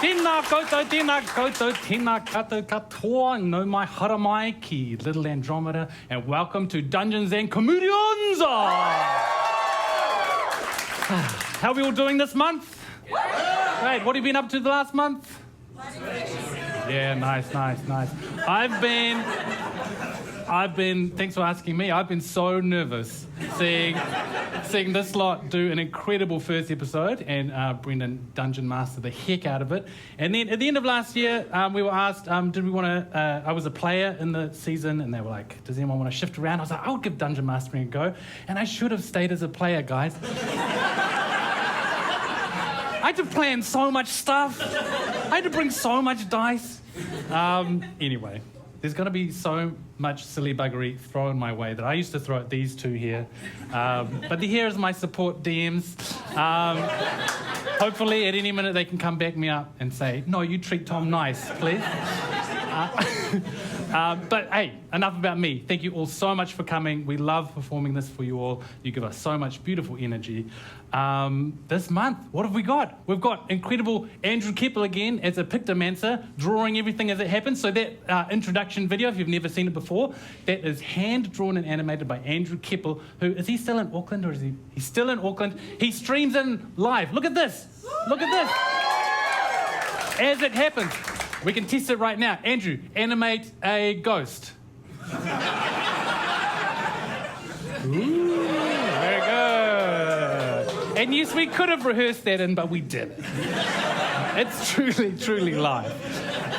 Tēnā koutou, tēnā katoa, no mai haramai ki Little Andromeda, and welcome to Dungeons&Comedians! How are we all doing this month? Great, what have you been up to the last month? Yeah, nice. I've been, thanks for asking me, I've been so nervous seeing this lot do an incredible first episode, and Brendan Dungeon Master the heck out of it. And then at the end of last year, we were asked, did we want to, I was a player in the season, and they were like, does anyone want to shift around? I was like, I'll give Dungeon Mastering a go. And I should have stayed as a player, guys. I had to plan so much stuff. I had to bring so much dice. Anyway, there's going to be so much silly buggery thrown my way that I used to throw at these two here. But here is my support DMs. Hopefully at any minute they can come back me up and say, no, you treat Tom nice, please. But hey, enough about me. Thank you all so much for coming. We love performing this for you all. You give us so much beautiful energy. This month, what have we got? We've got incredible Andrew Kepple again as a Pictomancer, drawing everything as it happens. So that introduction video, if you've never seen it before, that is hand-drawn and animated by Andrew Kepple, who, is he still in Auckland or is he? He's still in Auckland. He streams in live. Look at this. Look at this. As it happens. We can test it right now. Andrew, animate a ghost. Ooh, very good. And yes, we could have rehearsed that in, but we didn't. It's truly live.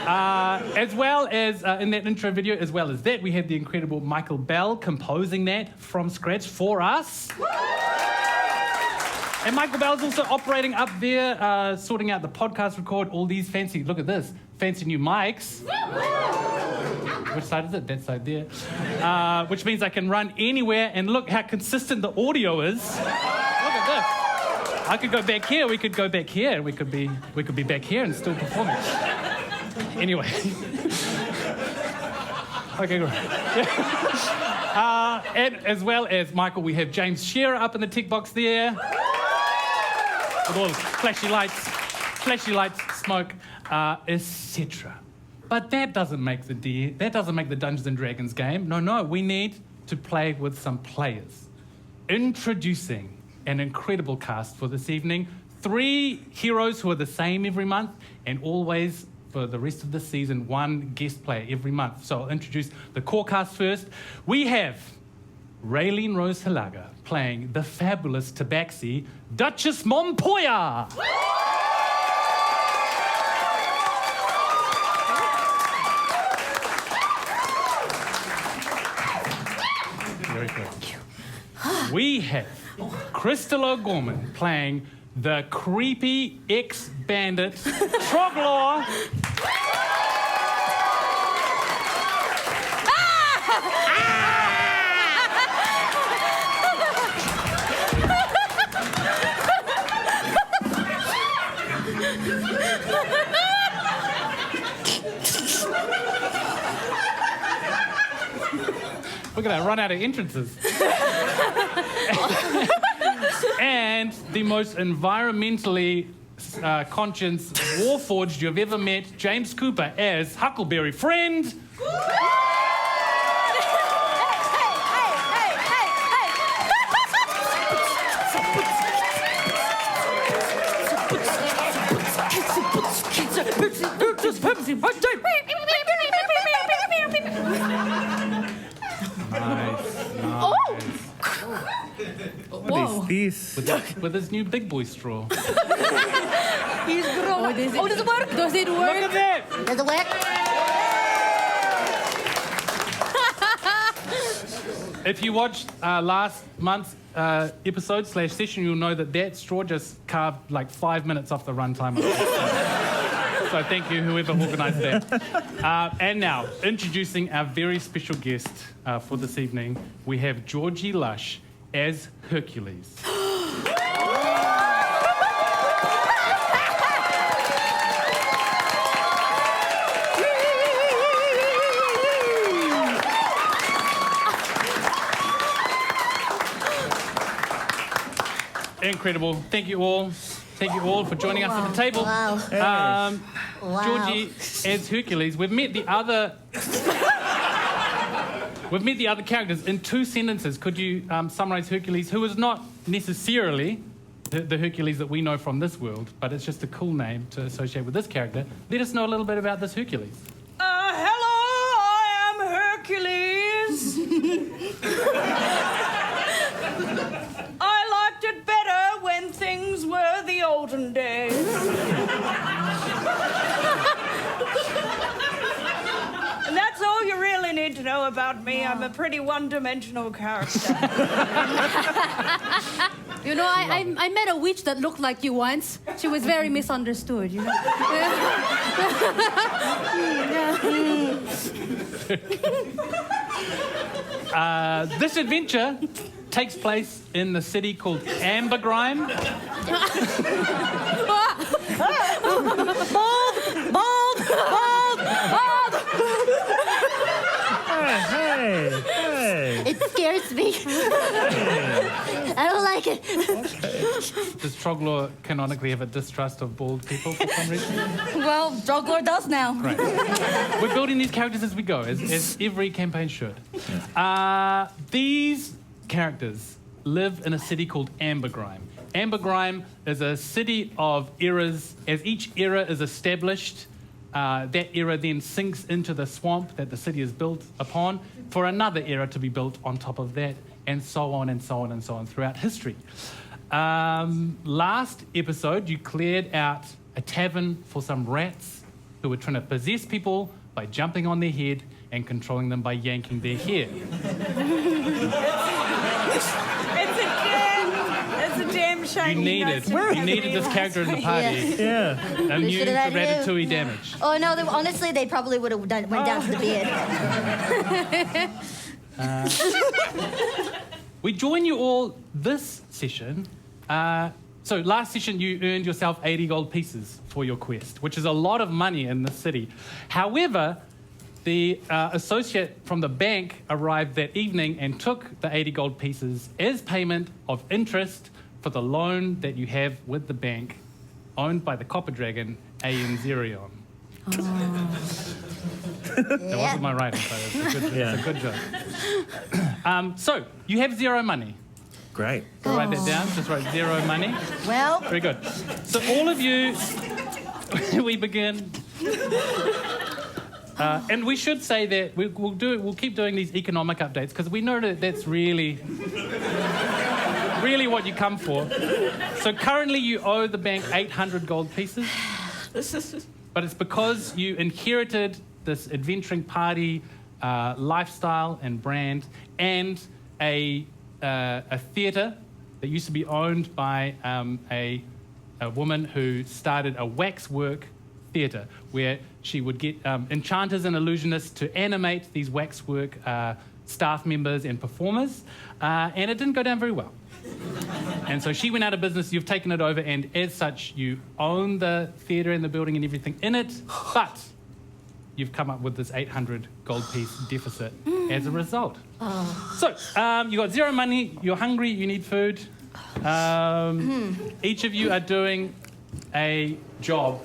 As well as in that intro video, as well as that, we had the incredible Michael Bell composing that from scratch for us. And Michael Bell's also operating up there, sorting out the podcast record, all these fancy, look at this, fancy new mics. Which side is it? That side there. Which means I can run anywhere, and look how consistent the audio is. Look at this. I could go back here, we could go back here, and we could be back here and still performing. Anyway. Okay, great. And as well as Michael, we have James Shearer up in the tech box there. With all the flashy lights, smoke, etc. But that doesn't make the Dungeons and Dragons game. No, we need to play with some players. Introducing an incredible cast for this evening. 3 heroes who are the same every month, and always for the rest of the season, 1 guest player every month. So I'll introduce the core cast first. We have Reylene Rose Hilaga playing the fabulous Tabaxi, Duchess Mompoya. Very good. We have Krystal O'Gorman playing the creepy ex-bandit, Troglaw. Look at that, run out of entrances. And the most environmentally conscious warforged you've ever met, James Kupa as Huckleberry Friend. Nice. Oh! What is this? With his new big boy straw. He's grown. Oh, does it work? Does it work? Look at that! Does it work? If you watched last month's episode/session, you'll know that straw just carved like 5 minutes off the runtime. So thank you, whoever organised that. And now, introducing our very special guest for this evening, we have Georgie Lush as Hercules. Incredible. Thank you all. Thank you all for joining us at the table. Wow. Georgie, as Hercules, we've met the other characters in 2 sentences. Could you summarise Hercules, who is not necessarily the Hercules that we know from this world, but it's just a cool name to associate with this character. Let us know a little bit about this Hercules. Hello, I am Hercules. I liked it better when things were the olden days. And that's all you really need to know about me. I'm a pretty one-dimensional character. You know, I met a witch that looked like you once. She was very misunderstood, you know. This adventure takes place in the city called Ambergrime. Bald! Hey. It scares me. I don't like it. Does Troglor canonically have a distrust of bald people for some reason? Well, Troglor does now. Right. We're building these characters as we go, as every campaign should. These characters live in a city called Ambergrime. Ambergrime is a city of eras. As each era is established, that era then sinks into the swamp that the city is built upon for another era to be built on top of that, and so on and so on and so on throughout history. Last episode, you cleared out a tavern for some rats who were trying to possess people by jumping on their head and controlling them by yanking their hair. It's a damn shame. You needed this character in the party. Yeah. Immune should to have had you. ratatouille damage. Oh no, honestly, they probably would have went down to the bed. We join you all this session. So last session, you earned yourself 80 gold pieces for your quest, which is a lot of money in the city. However, the associate from the bank arrived that evening and took the 80 gold pieces as payment of interest for the loan that you have with the bank, owned by the copper dragon, Aeon Zerion. That wasn't my writing, but it's a good joke. So, you have 0 money. Great. So write that down. Just write 0 money. Well, Very good. So all of you, we begin. And we should say that we'll keep doing these economic updates because we know that that's really what you come for. So currently you owe the bank 800 gold pieces. But it's because you inherited this adventuring party lifestyle and brand, and a theatre that used to be owned by a woman who started a waxwork theatre where she would get enchanters and illusionists to animate these waxwork staff members and performers, and it didn't go down very well. And so she went out of business, you've taken it over, and as such, you own the theatre and the building and everything in it, but you've come up with this 800 gold piece deficit as a result. So, you got 0 money, you're hungry, you need food. Each of you are doing a job.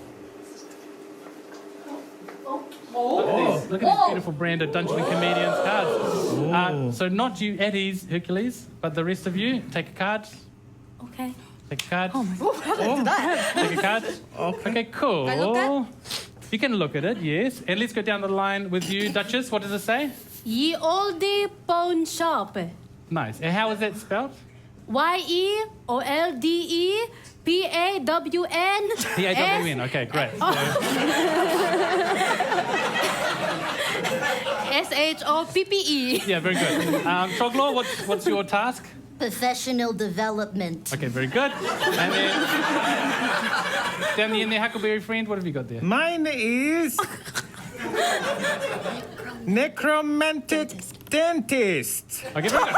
Look at this beautiful brand of Dungeons&Comedians cards. So not you at ease, Hercules, but the rest of you, take a card. Okay. Take a card. How did I do that? Take a card. Okay, cool. Can I look at? You can look at it, yes. And let's go down the line with you, Duchess. What does it say? Ye olde pawn shop. Nice. And how is that spelled? YEOLDE PAWN. PAWN. Okay, great. SHOPPE. Yeah, very good. Troglor, what's your task? professional development. Okay, very good. And then down the end there, Huckleberry friend, what have you got there? Mine is necromantic dentist. Okay, very good.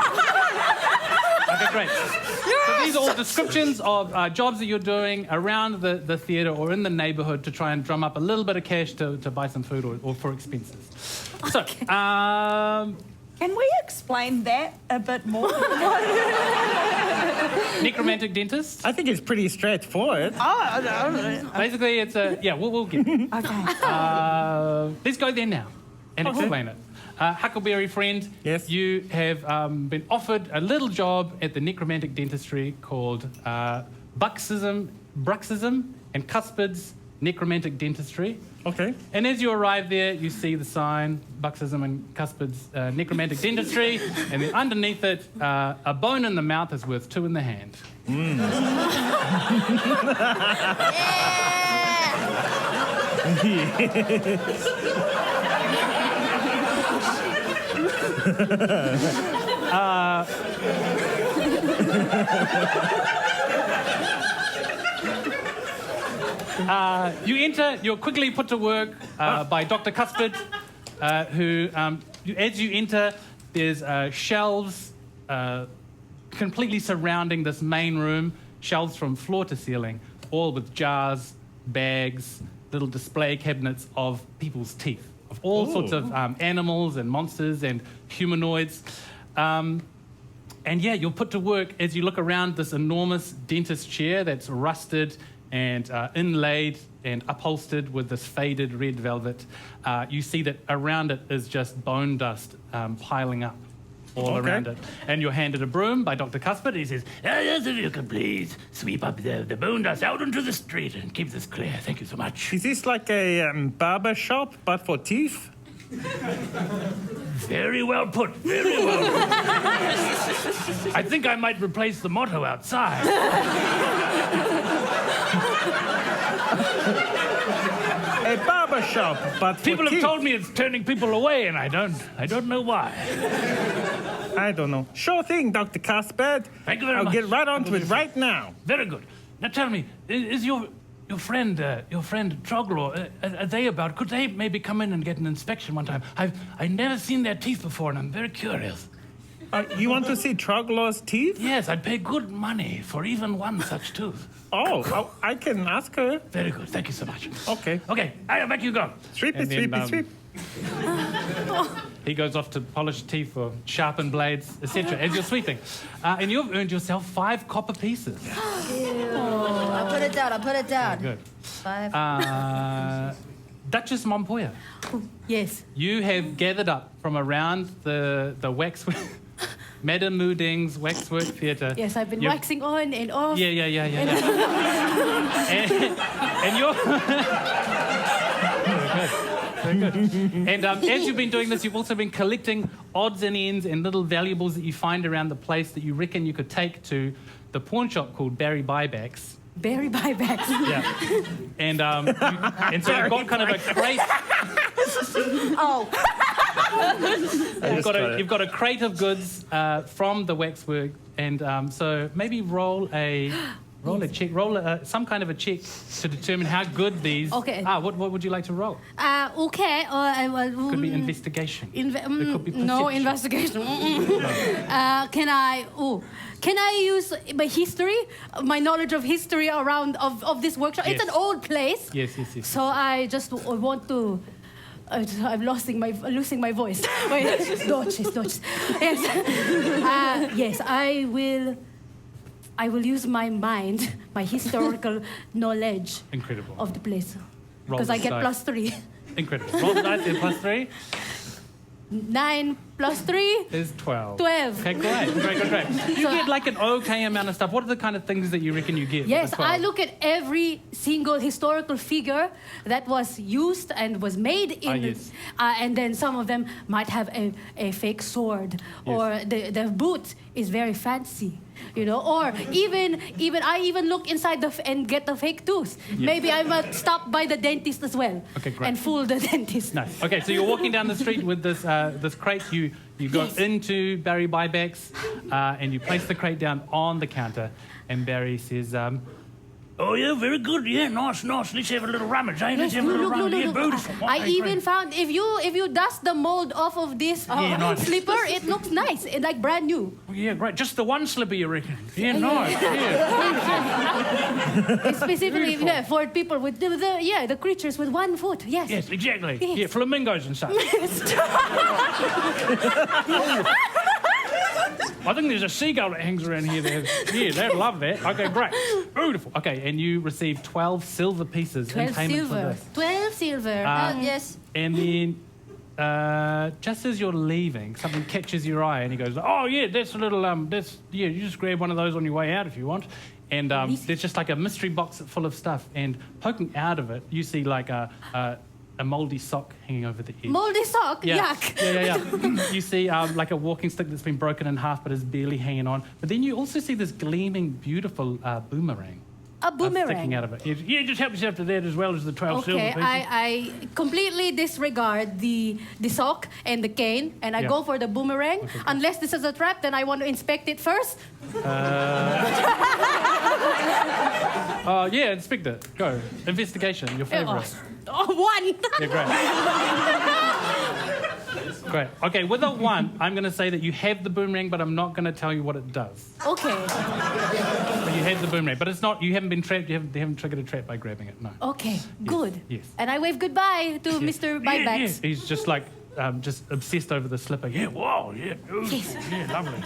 Okay, great. So these are all descriptions of jobs that you're doing around the theatre or in the neighbourhood to try and drum up a little bit of cash to buy some food or for expenses. So, Can we explain that a bit more? Necromantic dentist. I think it's pretty straightforward. Basically, it's a... Yeah, we'll get it. Okay. Let's go there now and explain it. Huckleberry friend, Yes? you have been offered a little job at the necromantic dentistry called Bruxism and Cuspid's Necromantic Dentistry. Okay. And as you arrive there, you see the sign, Bruxism and Cuspid's Necromantic Dentistry, and then underneath it, a bone in the mouth is worth 2 in the hand. You're quickly put to work by Dr. Cuspid, who, as you enter, there's shelves completely surrounding this main room, shelves from floor to ceiling, all with jars, bags, little display cabinets of people's teeth, of all sorts of animals and monsters and humanoids. And yeah, you're put to work as you look around this enormous dentist chair that's rusted and inlaid and upholstered with this faded red velvet. You see that around it is just bone dust piling up all around it. And you're handed a broom by Dr. Cuspid. He says, yes, if you could please sweep up the bone dust out into the street and keep this clear. Thank you so much. Is this like a barber shop, but for teeth? Very well put. Very well put. I think I might replace the motto outside. A barber shop, but for People have teeth. told me it's turning people away, and I don't know why. I don't know. Sure thing, Dr. Cuspid. Thank you very I'll much. get right onto it right now. Very good. Now tell me, is your friend Troglor, are they about? Could they maybe come in and get an inspection one time? I've never seen their teeth before, and I'm very curious. You want to see Troglor's teeth? Yes, I'd pay good money for even one such tooth. Oh, well, I can ask her. Very good. Thank you so much. Okay. Okay, back you go. Sweep it, And then, sweep it, sweep. He goes off to polish teeth or sharpen blades, etc. As you're sweeping. And you've earned yourself 5 copper pieces. I put it down. Good. 5. Duchess Montoya, Yes. you have gathered up from around the waxwork, Madame Mooding's Waxwork Theatre. Yes, I've been You've- waxing on and off. Yeah. and you're... Very good. And as you've been doing this, you've also been collecting odds and ends and little valuables that you find around the place that you reckon you could take to the pawn shop called Barry Buybacks. Berry buybacks. Yeah. And so you've got kind of a crate. Oh. You've got a crate of goods from the waxwork, and so maybe roll a check, some kind of a check to determine how good these. Okay. What would you like to roll? Okay. Could be investigation. It could be no perception. investigation. Can I use my history, my knowledge of history around of this workshop? Yes. It's an old place. Yes. So I just want to. I'm losing my voice. Wait, Dodges. Yes. Yes, I will use my mind, my historical knowledge Incredible. of the place. Roll Because I the get dice. +3. Incredible. Roll the dice. Plus 3 9 + 3. is 12. 12. Okay, great. You get like an okay amount of stuff. What are the kind of things that you reckon you get? Yes, with the 12? I look at every single historical figure that was used and was made in, yes. And then some of them might have a fake sword, or the boot is very fancy, or even I look inside and get the fake tooth. Yes. Maybe I might stop by the dentist as well. Okay, great. And fool the dentist. Nice. Okay, so you're walking down the street with this crate. You go Yes. into Barry Buybacks, and you place the crate down on the counter. And Barry says, Oh, yeah, very good. Yeah, nice. Let's have a little rummage, eh? Let's have a little rummage. Yeah, beautiful. I even found if you dust the mold off of this nice. slipper, it looks nice. It's like brand new. Oh, yeah, great. Just the one slipper, you reckon? Yeah, nice. Yeah. It's specifically for people with the creatures with 1 foot. Yes. Yes, exactly. Yeah, flamingos and such. I think there's a seagull that hangs around here. They'd love that. Okay, great. Beautiful. Okay, and you receive 12 silver pieces in 12 payment for silver. this. 12 silver. Yes. And then, just as you're leaving, something catches your eye, and he goes, "Oh yeah, that's a little you just grab one of those on your way out if you want." And there's just like a mystery box full of stuff, and poking out of it, you see like a mouldy sock hanging over the edge. Moldy sock. Yeah. Yuck. Yeah. You see like a walking stick that's been broken in half, but is barely hanging on. But then you also see this gleaming, beautiful boomerang. A boomerang. Sticking out of it. Yeah, just help yourself to that as well as the 12 silver Okay, pieces. I completely disregard the sock and the cane, and I go for the boomerang. Okay. Unless this is a trap, then I want to inspect it first. Yeah, inspect it. Go. Investigation, your favourite. Oh, 1. Yeah, great. Great. Okay, with a 1, I'm going to say that you have the boomerang, but I'm not going to tell you what it does. Okay. But you have the boomerang, but it's not. You haven't been trapped. They haven't triggered a trap by grabbing it. No. Okay, good. Yes. And I wave goodbye to Mr. Buybacks. Yeah. He's just like just obsessed over the slipper. Yeah. Wow. Yeah. Ooh, Yes. Yeah. Lovely.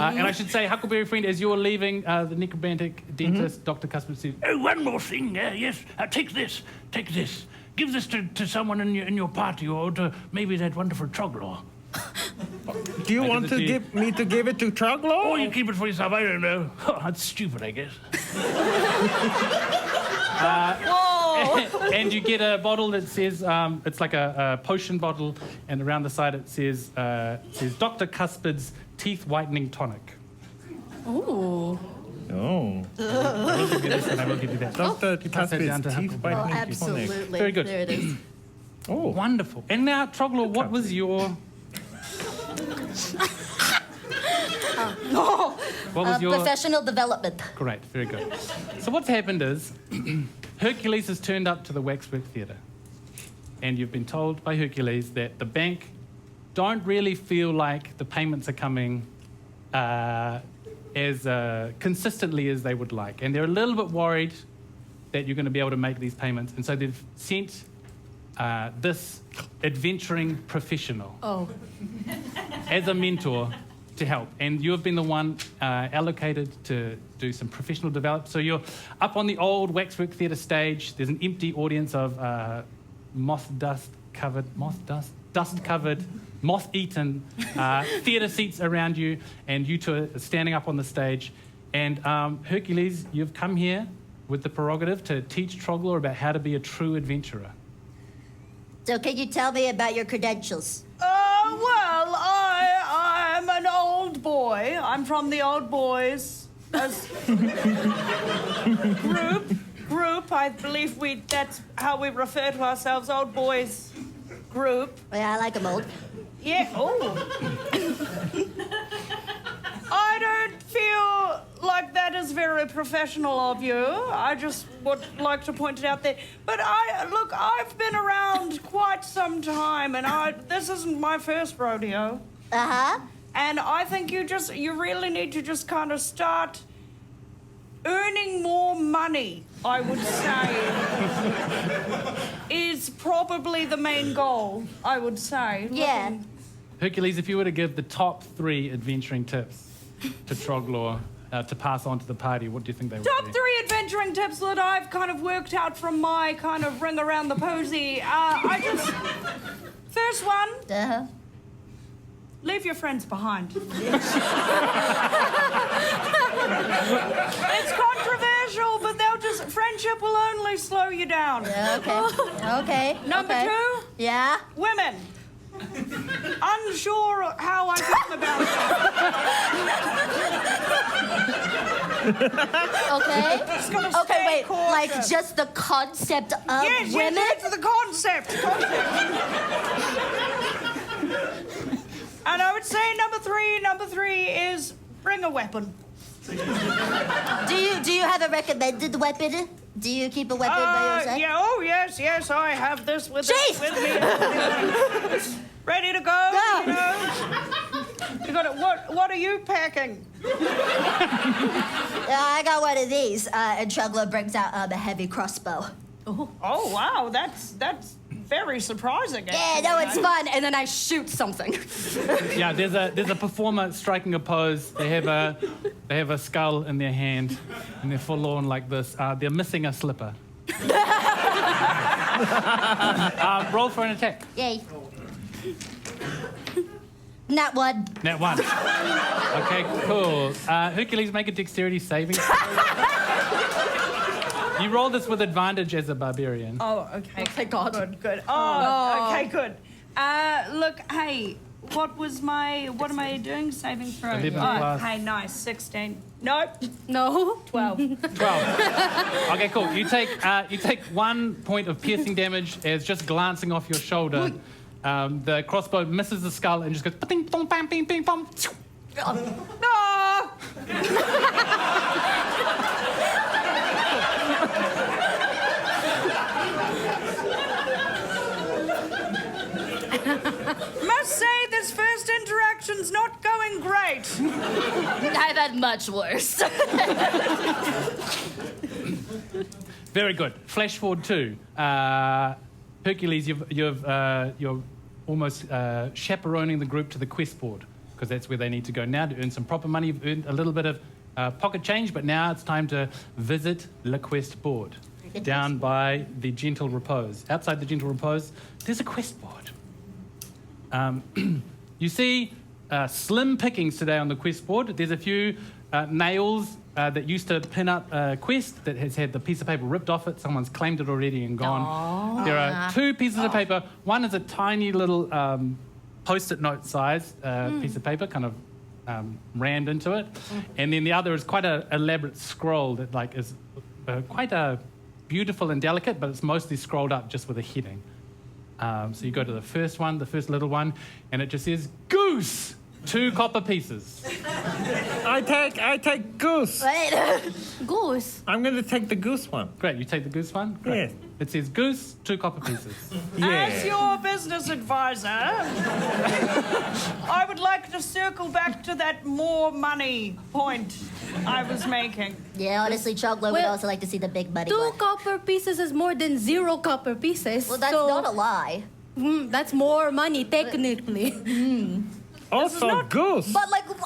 And I should say, Huckleberry friend, as you're leaving, the necromantic dentist, Dr. Cuthbert says, Oh, one more thing. Yes, take this. Give this to someone in your party, or to maybe that wonderful Troglaw. Do you I want give to it to you. give it to Troglaw? Or you keep it for yourself. I don't know. That's stupid, I guess. and you get a bottle that says, it's like a potion bottle, and around the side it says Dr. Cuthbert's Teeth Whitening Tonic. Ooh. Oh. I will give you this and I will give you that. Dr. Pass that down to Cuthbert's teeth Huckleberry. Well, whitening tonic. absolutely. Very good. There it is. Oh. Wonderful. And now, Troglaw, what was your... What was your... Professional development. Great, very good. So what's happened is Hercules has turned up to the Waxwork Theatre, and you've been told by Hercules that the bank don't really feel like the payments are coming as consistently as they would like, and they're a little bit worried that you're going to be able to make these payments, and so they've sent this adventuring professional as a mentor to help, and you have been the one allocated to do some professional development. So you're up on the old Waxwork Theatre stage. There's an empty audience of dust-covered, moth-eaten theatre seats around you, and you two are standing up on the stage. And Hercules, you've come here with the prerogative to teach Troglaw about how to be a true adventurer. So can you tell me about your credentials? Well, I'm an old boy. I'm from the old boys. As group, I believe that's how we refer to ourselves, old boys group. Yeah, I like them old. Yeah, I don't feel like that is very professional of you. I just would like to point it out there. But I've been around quite some time, and this isn't my first rodeo. Uh-huh. And I think you really need to just kind of start earning more money, I would say, is probably the main goal, I would say. Yeah. Hercules, if you were to give the top 3 adventuring tips to Troglaw to pass on to the party, what do you think they would Top be? 3 adventuring tips that I've kind of worked out from my kind of ring around the posy. First one, Uh-huh. leave your friends behind. It's controversial, but friendship will only slow you down. Yeah, okay. Number 2, Yeah? women. Unsure how I feel about that. Okay. Just gonna Okay, stay wait. cautious. Like just the concept of Yes, women? yes, the concept. And I would say number three is bring a weapon. Do you have a recommended weapon? Do you keep a weapon by your side? Yeah, oh, yes, I have this with Chief! with me. Ready to go, you know? You got it. What are you packing? I got one of these, and Chugler brings out a heavy crossbow. Oh, wow, that's very surprising. Yeah, no, it's fun. And then I shoot something. Yeah, there's a performer striking a pose. They have a skull in their hand, and they're forlorn like this. They're missing a slipper. Roll for an attack. Yay. Not one. Net 1. Okay, cool. Hercules, make a dexterity saving. You roll this with advantage as a barbarian. Oh, okay. Thank God. Good. Oh, okay, good. Look, hey, what am I doing? Saving throw? 11 plus. Hey, nice. 16. Nope. No. 12. 12. Okay, cool. You take 1 point of piercing damage as just glancing off your shoulder. The crossbow misses the skull and just goes ping pong bam ping ping pong. No! Must say this first interaction's not going great. I've had much worse. Very good. Flash forward 2. Hercules, you're almost chaperoning the group to the quest board because that's where they need to go now to earn some proper money. You've earned a little bit of pocket change, but now it's time to visit the quest board down by the Gentle Repose. Outside the Gentle Repose, there's a quest board. You see slim pickings today on the quest board. There's a few nails that used to pin up a quest that has had the piece of paper ripped off it. Someone's claimed it already and gone. Aww. There are 2 pieces of paper. One is a tiny little post-it note size piece of paper, kind of rammed into it. And then the other is quite an elaborate scroll that is quite beautiful and delicate, but it's mostly scrolled up just with a heading. So you go to the first one, the first little one, and it just says, Goose! 2 copper pieces. I take goose. Wait. Goose. I'm going to take the goose one. Great, you take the goose one? Great. Yes. It says goose, 2 copper pieces. As your business advisor, I would like to circle back to that more money point I was making. Yeah, honestly, Chugler would also like to see the big money 2 one. copper pieces is more than 0 copper pieces. Well, that's so, not a lie. That's more money, technically. Also goose. But, we could...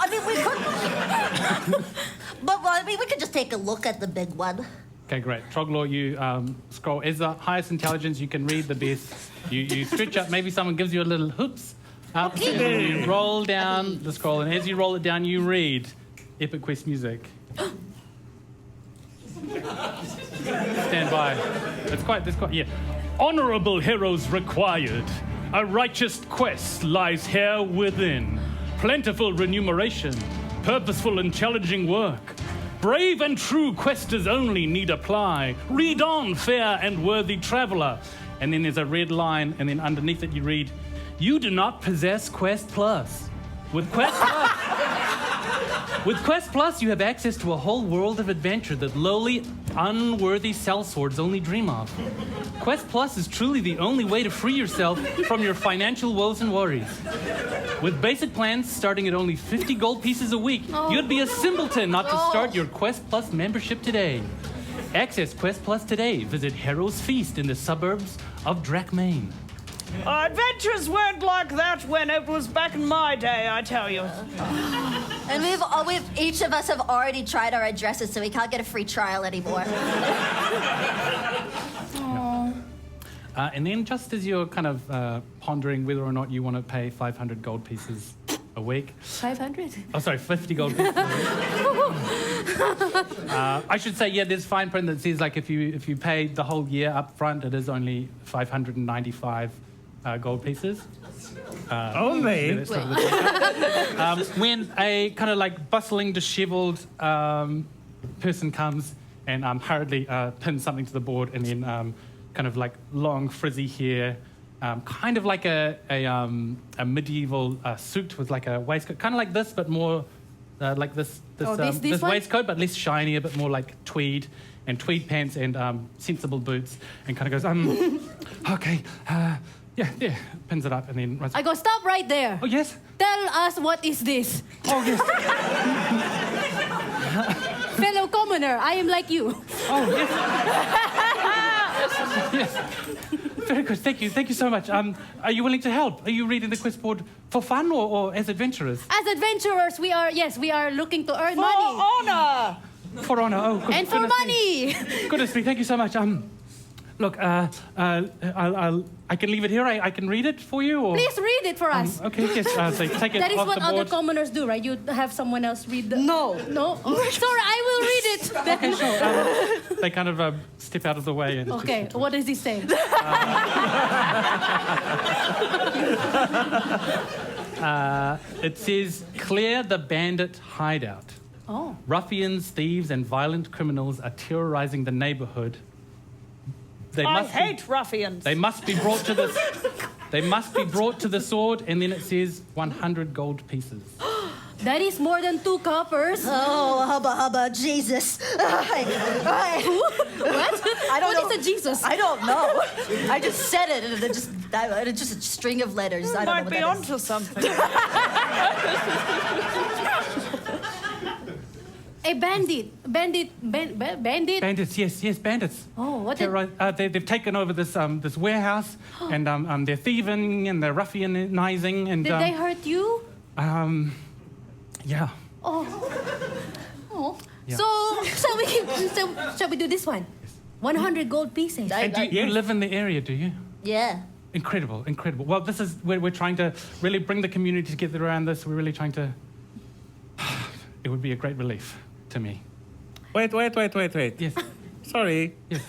we could just take a look at the big one. Okay, great. Troglor, you scroll. As the highest intelligence, you can read the best. You stretch up. Maybe someone gives you a little hoops. Up. You roll down the scroll, and as you roll it down, you read Epic Quest music. Stand by. It's quite, yeah. Honorable heroes required. A righteous quest lies here within. Plentiful remuneration. Purposeful and challenging work. Brave and true questers only need apply. Read on, fair and worthy traveler. And then there's a red line, and then underneath it you read, you do not possess Quest Plus. With Quest Plus, with Quest Plus, you have access to a whole world of adventure that lowly, unworthy sellswords only dream of. Quest Plus is truly the only way to free yourself from your financial woes and worries. With basic plans starting at only 50 gold pieces a week, you'd be a simpleton not to start your Quest Plus membership today. Access Quest Plus today. Visit Harrow's Feast in the suburbs of Drachmain. Adventures weren't like that when it was back in my day, I tell you. And each of us have already tried our addresses, so we can't get a free trial anymore. And then just as you're kind of pondering whether or not you want to pay 500 gold pieces a week. 500? Oh, sorry, 50 gold pieces a week. I should say, yeah, there's fine print that says, if you pay the whole year up front, it is only 595 gold pieces. Only? Yeah, sort of when a kind of bustling, disheveled person comes and hurriedly pins something to the board, and then kind of long frizzy hair, kind of like a medieval suit with a waistcoat, kind of like this, but more like this this one? waistcoat, but less shiny, a bit more like tweed pants and sensible boots, and kind of goes, okay, yeah, pins it up and then runs. I go, stop right there. Oh, yes? Tell us what is this? Oh, yes. Fellow commoner, I am like you. Oh, yes. Yes. Very good. Thank you so much. Are you willing to help? Are you reading the quest board for fun or as adventurers? As adventurers, we are looking to earn For money. honor! For honor. Oh, good. And for goodness money. Me. Goodness me. Thank you so much. Look, I can leave it here. I can read it for you. Or? Please read it for us. Okay. Yes. So take it That is off what the other board. commoners do, right? You have someone else read the... No. No? Oh, sorry, I will read it. Okay, sure. They kind of step out of the way. And Okay, what does he say? It says, clear the bandit hideout. Oh. Ruffians, thieves, and violent criminals are terrorizing the neighborhood. I hate ruffians. They must be brought to the. They must be brought to the sword, and then it says 100 gold pieces. That is more than 2 coppers. Oh, hubba, Jesus. What? I don't know. What is a Jesus? I don't know. I just said it, and it's just a string of letters. I don't know Might what be that is. onto something. A bandit. Bandit. Bandits, yes, bandits. Oh, what did... They've taken over this this warehouse, and they're thieving and they're ruffianizing and. Did they hurt you? Yeah. Oh. Yeah. So shall we do this one? 100 gold pieces. And do you live in the area, do you? Yeah. Incredible. Well, this is where we're trying to really bring the community together around this. We're really trying to. It would be a great relief to me. Wait. Yes. Sorry. Yes.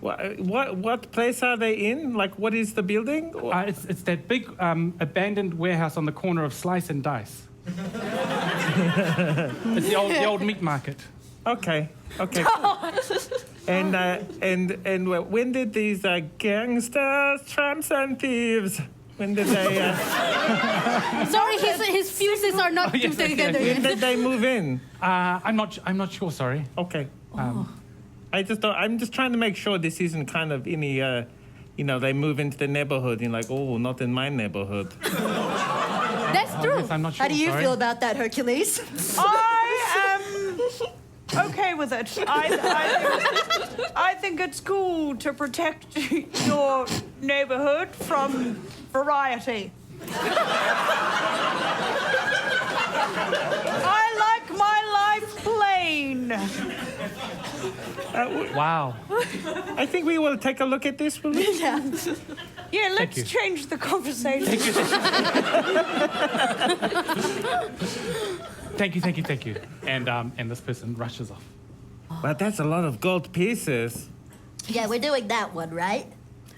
What place are they in? Like, what is the building? It's that big abandoned warehouse on the corner of Slice and Dice. It's the old meat market. Okay. And when did these gangsters, tramps, and thieves? When did they? Sorry, his fuses are not yes, together yes. When did they move in? I'm not sure. Sorry. Okay. I'm just trying to make sure this isn't kind of any, they move into the neighborhood and like, oh, not in my neighborhood. That's true. Yes, I'm not sure. How do you sorry. feel about that, Hercules? I am okay with it. I think it's cool to protect your neighborhood from variety. I like my life plain. Wow. I think we will take a look at this, will we? Yeah, let's you. change the conversation. Thank you. And this person rushes off. But that's a lot of gold pieces. Yeah, we're doing that one, right?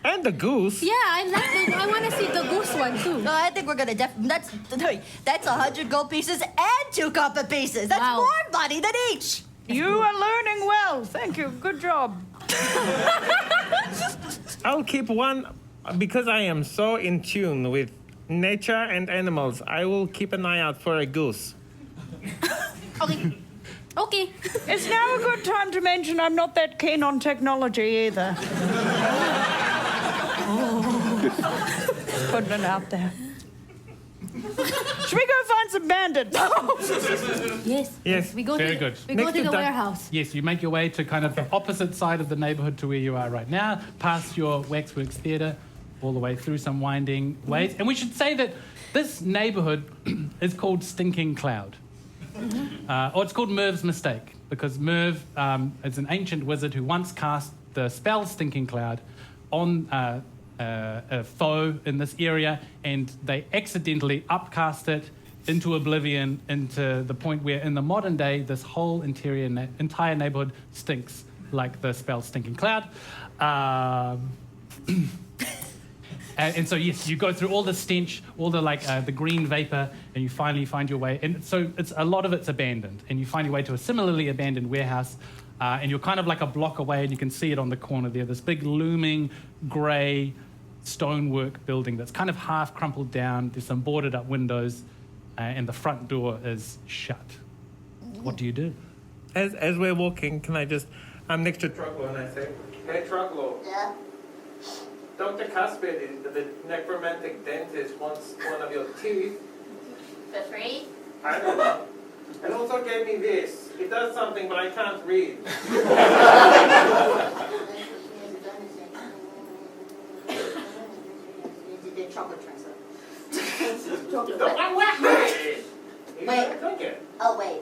And the goose. Yeah, I want to see the goose one too. No, I think we're gonna that's 100 gold pieces and 2 copper pieces. That's Wow. more money than each. You are learning well. Thank you. Good job. I'll keep one because I am so in tune with nature and animals. I will keep an eye out for a goose. Okay. It's now a good time to mention I'm not that keen on technology either. Just putting it out there. Should we go find some bandits? Yes. We go Very to good. We go Next to to the that- warehouse. Yes, you make your way to kind of the opposite side of the neighborhood to where you are right now, past your Waxworks Theatre, all the way through some winding ways. And we should say that this neighborhood is called Stinking Cloud. Or it's called Merv's Mistake, because Merv is an ancient wizard who once cast the spell Stinking Cloud on a foe in this area, and they accidentally upcast it into oblivion, into the point where in the modern day this whole entire neighborhood stinks like the spell Stinking Cloud. And so yes, you go through all the stench, all the the green vapor, and you finally find your way. And so a lot of it's abandoned, and you find your way to a similarly abandoned warehouse, and you're kind of like a block away, and you can see it on the corner there. This big looming grey stonework building that's kind of half crumpled down. There's some boarded up windows. and the front door is shut. What do you do? As we're walking, can I just... I'm next to Troglo and I say, hey Troglo, Yeah. Dr. Cuspid, the necromantic dentist, wants one of your teeth. For free? I don't know. And also gave me this. It does something, but I can't read. The chocolate transfer. Wait. Drink it. Oh, wait.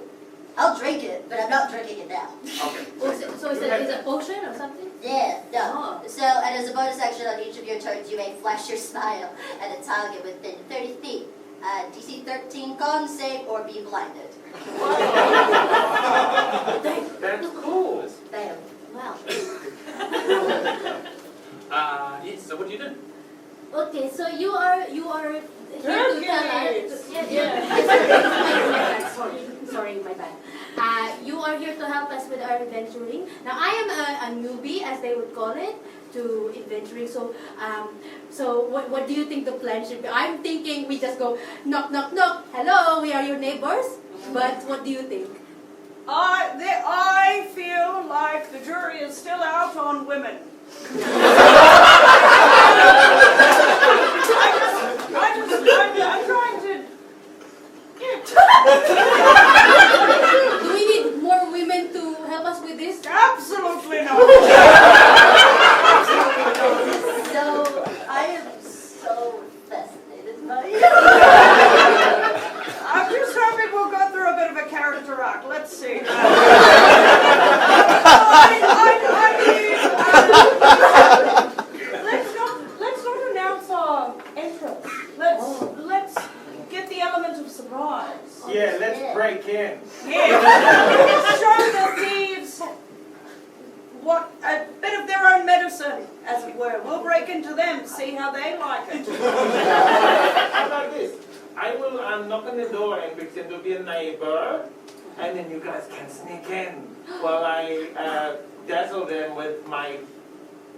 I'll drink it, but I'm not drinking it now. Okay. So is it a potion or something? Yeah, no. Oh. So, and as a bonus action on each of your turns, you may flash your smile at a target within 30 feet. DC 13 con save or be blinded. That's cool. Bam. Wow. Yes, so what do you do? Okay, so you are here to tell us. Sorry, my bad. You are here to help us with our adventuring. Now I am a newbie, as they would call it, to adventuring. So, what do you think the plan should be? I'm thinking we just go knock, knock, knock. Hello, we are your neighbors. But what do you think? I feel like the jury is still out on women. I'm trying to. Do we need more women to help us with this? Absolutely not. So, I am so fascinated by you. I'm just hoping we'll go through a bit of a character arc. Let's see. Let's not announce our entrance. Let's get the element of surprise. Yeah, let's break in. Yeah. Let's show the thieves a bit of their own medicine, as it were. We'll break into them, see how they like it. How about this? I will knock on the door and pretend to be a neighbor, and then you guys can sneak in while I dazzle them with my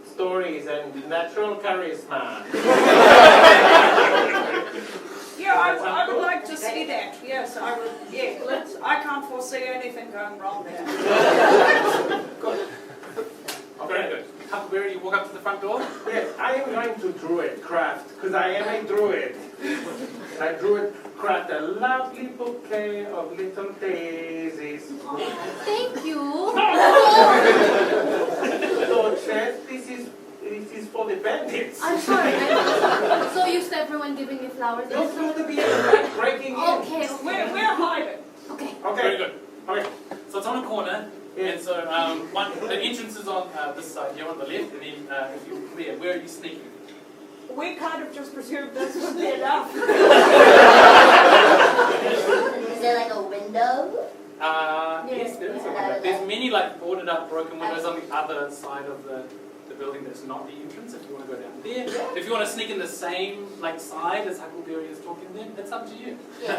stories and natural charisma. Yeah, I would like to see that. Yes, I would. Yeah, I can't foresee anything going wrong there. Good. Very good. Where do you walk up to the front door? Yes, I am going to druid craft, because I am a druid. And I druid craft a lovely bouquet of little daisies. Thank you. So, Chef, this is for the bandits. I'm sorry. So used to everyone giving me flowers. Don't throw the beer breaking in. Okay. We're hiding. Okay. Okay. Very good. Okay. So it's on a corner, Yeah. and so the entrance is on this side here on the left, and then if you where are you sneaking? We kind of just presumed this would be enough. Is there like a window? Yes, there is a window. There's many like boarded up broken windows on the other side of the building that's not the entrance, if you want to go down there. If you want to sneak in the same like side as Huckleberry is talking then, it's up to you. You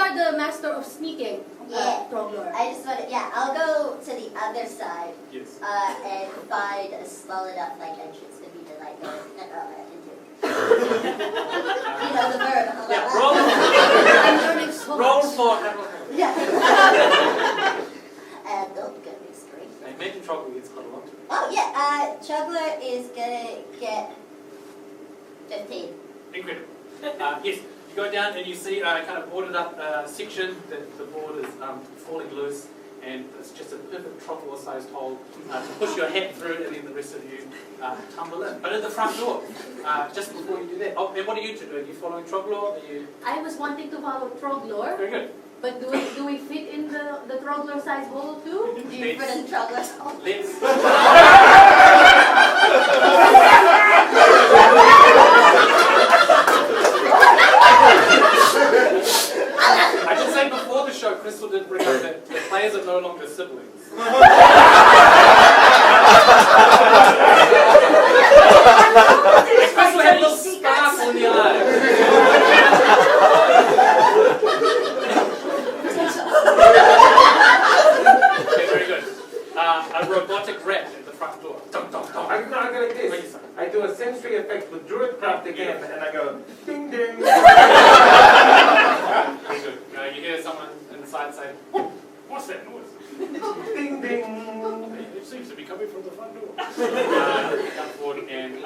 are the master of sneaking. Yeah. Trogler. I just want to, I'll go to the other side Yes. and find a small enough like entrance for me to like go into. You know the verb. Yeah, I'm learning so roll much. for Yeah. And don't get me straight. Imagine trouble gets quite a lot. Oh yeah, Juggler is gonna get 15. Incredible. Yes, you go down and you see a kind of boarded up section that the board is falling loose, and it's just a perfect tropical-sized hole to push your head through, and then the rest of you tumble in. But at the front door, just before you do that, and what are you two doing? Are you following Troglor? Are you... I was wanting to follow Troglor, Very good. but do we fit in the Troglor size hole too? Do you put in Juggler's hole? Let's... I should say before the show, Krystal did bring up that the players are no longer siblings. Krystal had a little sparkle in the eye. Okay, very good. A robotic rat at the front door. Dum, dum, dum. I'm not like this. Wait a second. I do a sensory effect with druid craft again, and I go ding ding. What's that noise? Ding ding. It seems to be coming from the front door. Come forward and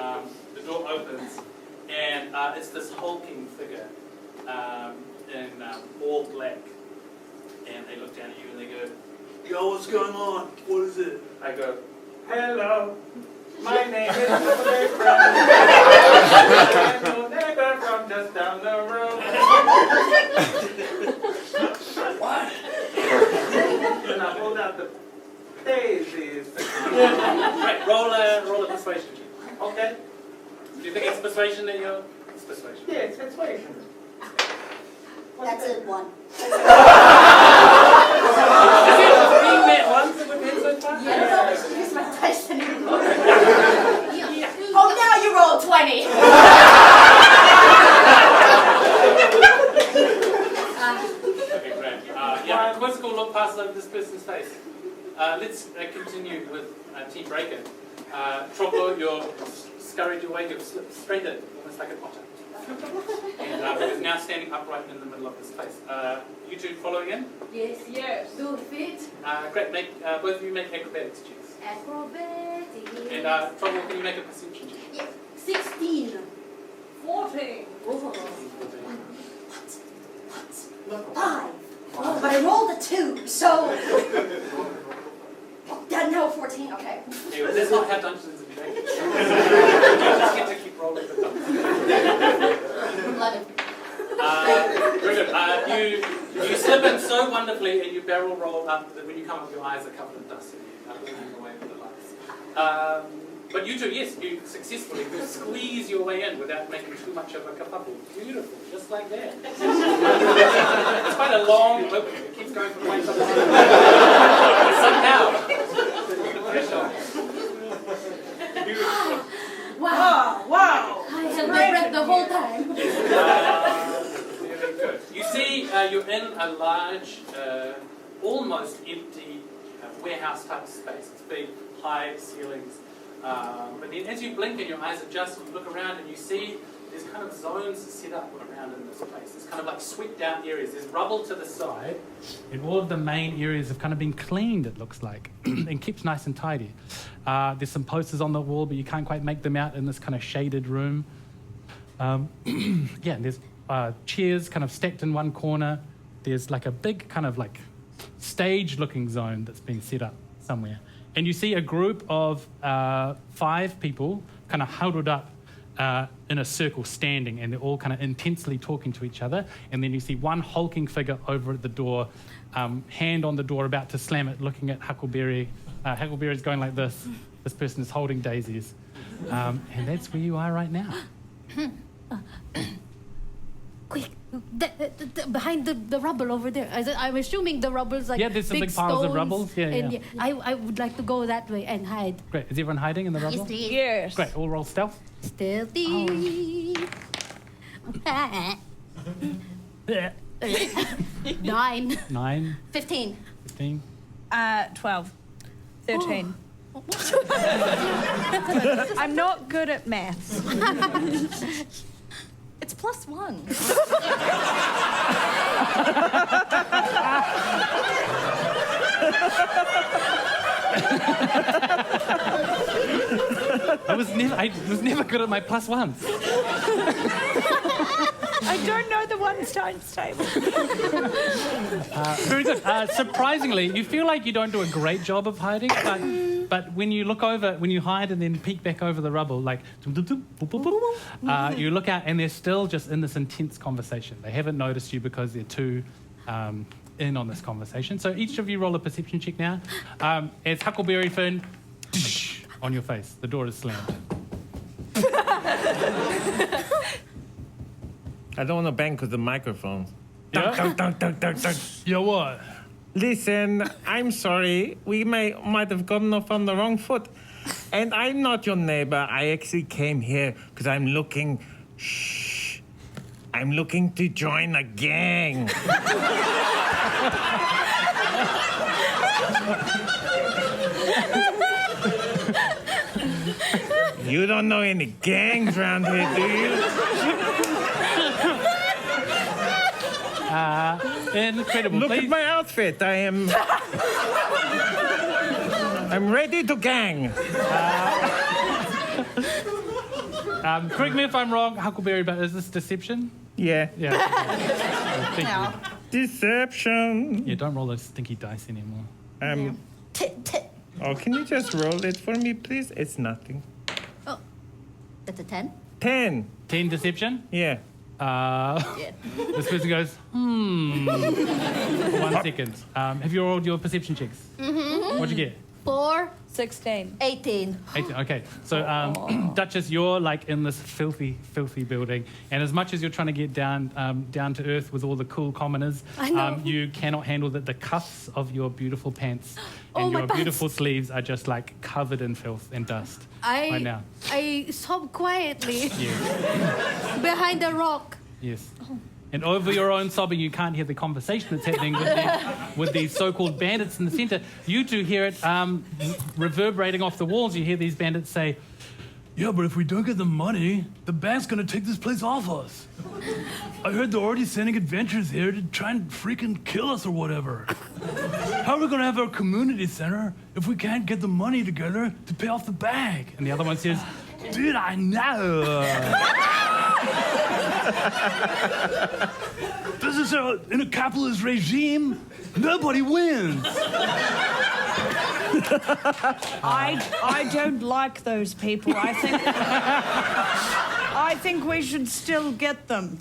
the door opens and it's this hulking figure in all black. And they look down at you and they go, yo, what's going on? What is it? I go, Hello. My name is Hilaga. I'm your neighbor from just down the road. what? And I pulled out the daisies. Right, roll a persuasion check. Okay. Do you think it's persuasion that you're... It's persuasion. Yeah, it's persuasion. That's a 1. Is it 3 net ones that we've had so far? Yeah, I don't know if I should use my dice anymore. Oh, now you roll 20. Okay, great. Yeah, quizzical look passes over this person's face. Let's continue with Team Breaker. Troglo, you're scurried your way, you've slipped straight in, almost like an otter. And is now standing upright in the middle of this place. You two following in? Yes. Yes. Do fit. Great, both of you make acrobatics checks. Acrobatics. And Troglo, can you make a perception check? Yeah. 16. 14. Oh. 5. Oh, but I rolled a 2, so... no, 14, okay. Anyway, that's not how Dungeons and Dragons. You just get to keep rolling the dice. 11. Very good. You slip in so wonderfully and you barrel roll up that when you come up, your eyes are covered in dust and you are looking away with the lights. But you two, yes, you successfully squeeze your way in without making too much of a kerfuffle. Beautiful, just like that. It's quite a long opening. It keeps going from one side to the other. Somehow. Beautiful. Wow. Wow. I held my breath the whole time. Very good. You see, you're in a large, almost empty warehouse type space. It's big, high ceilings. But then as you blink and your eyes adjust, you look around and you see there's kind of zones set up around in this place. There's kind of like swept down areas. There's rubble to the side. And all of the main areas have kind of been cleaned, it looks like, and kept nice and tidy. There's some posters on the wall, but you can't quite make them out in this kind of shaded room. Yeah, and there's chairs kind of stacked in one corner. There's like a big kind of like stage-looking zone that's been set up somewhere. And you see a group of 5 people kind of huddled up in a circle standing, and they're all kind of intensely talking to each other. And then you see one hulking figure over at the door, hand on the door, about to slam it, looking at Huckleberry. Huckleberry's going like this. This person is holding daisies. And that's where you are right now. Quick, behind the rubble over there. I'm assuming the rubble's like Yeah, there's some big piles of stones, rubble. Yeah, and yeah. I would like to go that way and hide. Great. Is everyone hiding in the rubble? Yes. Great. All roll stealth. Stealthy. 9. 9, 15. 15. 12. 13. I'm not good at maths. It's +1. I was never good at my +1s. I don't know the ones times table. Very good. Surprisingly, you feel like you don't do a great job of hiding, but when you look over, when you hide and then peek back over the rubble, like, you look out and they're still just in this intense conversation. They haven't noticed you because they're too in on this conversation. So each of you roll a perception check now. As Huckleberry Finn, on your face, the door is slammed. I don't want to bang with the microphone. Yeah? Yeah, what? Listen, I'm sorry. We might have gotten off on the wrong foot. And I'm not your neighbor. I actually came here because I'm looking... Shh. I'm looking to join a gang. You don't know any gangs around here, do you? Incredible. Look Please. at my outfit. I'm ready to gang. Correct me if I'm wrong, Huckleberry, but is this deception? Yeah. Yeah. Thank you. Deception. Yeah, don't roll those stinky dice anymore. Oh, can you just roll it for me, please? It's nothing. Oh, that's a 10? 10. 10 deception? Yeah. This person goes, for 1 second. Have you rolled your perception checks? Mm-hmm. What'd you get? 4, 16. 18. 18, okay. So, Duchess, you're like in this filthy, filthy building, and as much as you're trying to get down to earth with all the cool commoners, I know. you cannot handle that the cuffs of your beautiful pants Oh, and my your pants. beautiful sleeves are just like covered in filth and dust right now. I sob quietly Yes, behind a rock. yes. And over your own sobbing, you can't hear the conversation that's happening with these so-called bandits in the centre. You two hear it reverberating off the walls. You hear these bandits say, Yeah, but if we don't get the money, the bank's gonna take this place off us. I heard they're already sending adventurers here to try and freaking kill us or whatever. How are we gonna have our community center if we can't get the money together to pay off the bank? and the other one says, Dude, I know. This is in a capitalist regime, nobody wins. I don't like those people. I think we should still get them.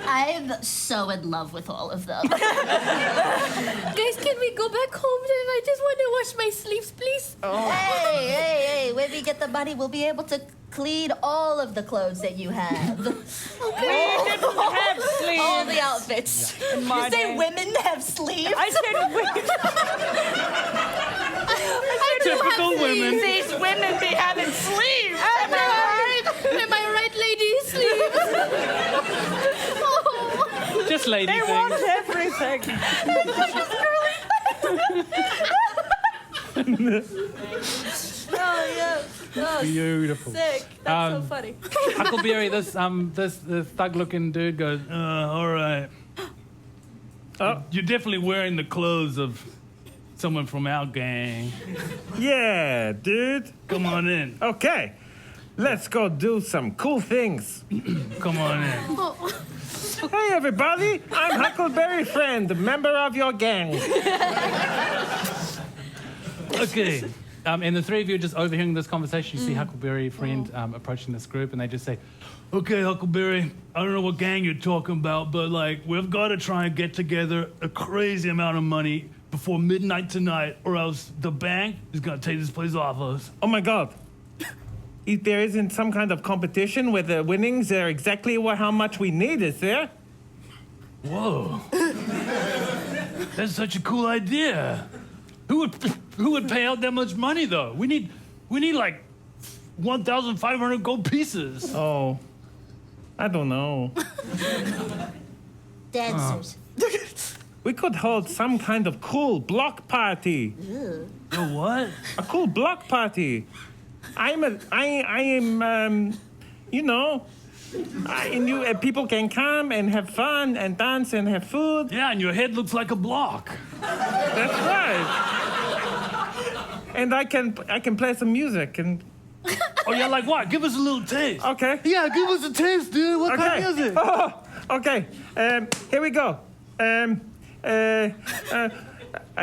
I'm so in love with all of them. Guys, can we go back home? I just want to wash my sleeves, please. Hey, when we get the money, we'll be able to clean all of the clothes that you have. We didn't have sleeves. All the outfits. In my You say day. women have sleeves? I said typical women. these women be having sleeves. Am I right, ladies? Sleeves. Oh. just lady They things. want everything. Oh, yeah. Oh, Beautiful. sick. That's so funny. Huckleberry, this thug-looking dude goes, All right. You're definitely wearing the clothes of someone from our gang. Yeah, dude. Come on in. Okay. Let's go do some cool things. Come on in. Hey, everybody. I'm Huckleberry Friend, member of your gang. okay. And the three of you are just overhearing this conversation. You see Huckleberry Friend approaching this group, and they just say, Okay, Huckleberry, I don't know what gang you're talking about, but like, we've got to try and get together a crazy amount of money before midnight tonight, or else the bank is going to take this place off us. Oh, my God. If there isn't some kind of competition where the winnings are exactly how much we need, is there? Whoa. That's such a cool idea. Who would pay out that much money, though? We need like 1,500 gold pieces. Oh, I don't know. Dancers. We could hold some kind of cool block party. Yo, what? A cool block party. I am, you know, people can come and have fun and dance and have food. Yeah, and your head looks like a block. That's right. And I can play some music and. Oh, yeah, like what? Give us a little taste. Okay. Yeah, give us a taste, dude. What kind of music? Oh, okay. Here we go. I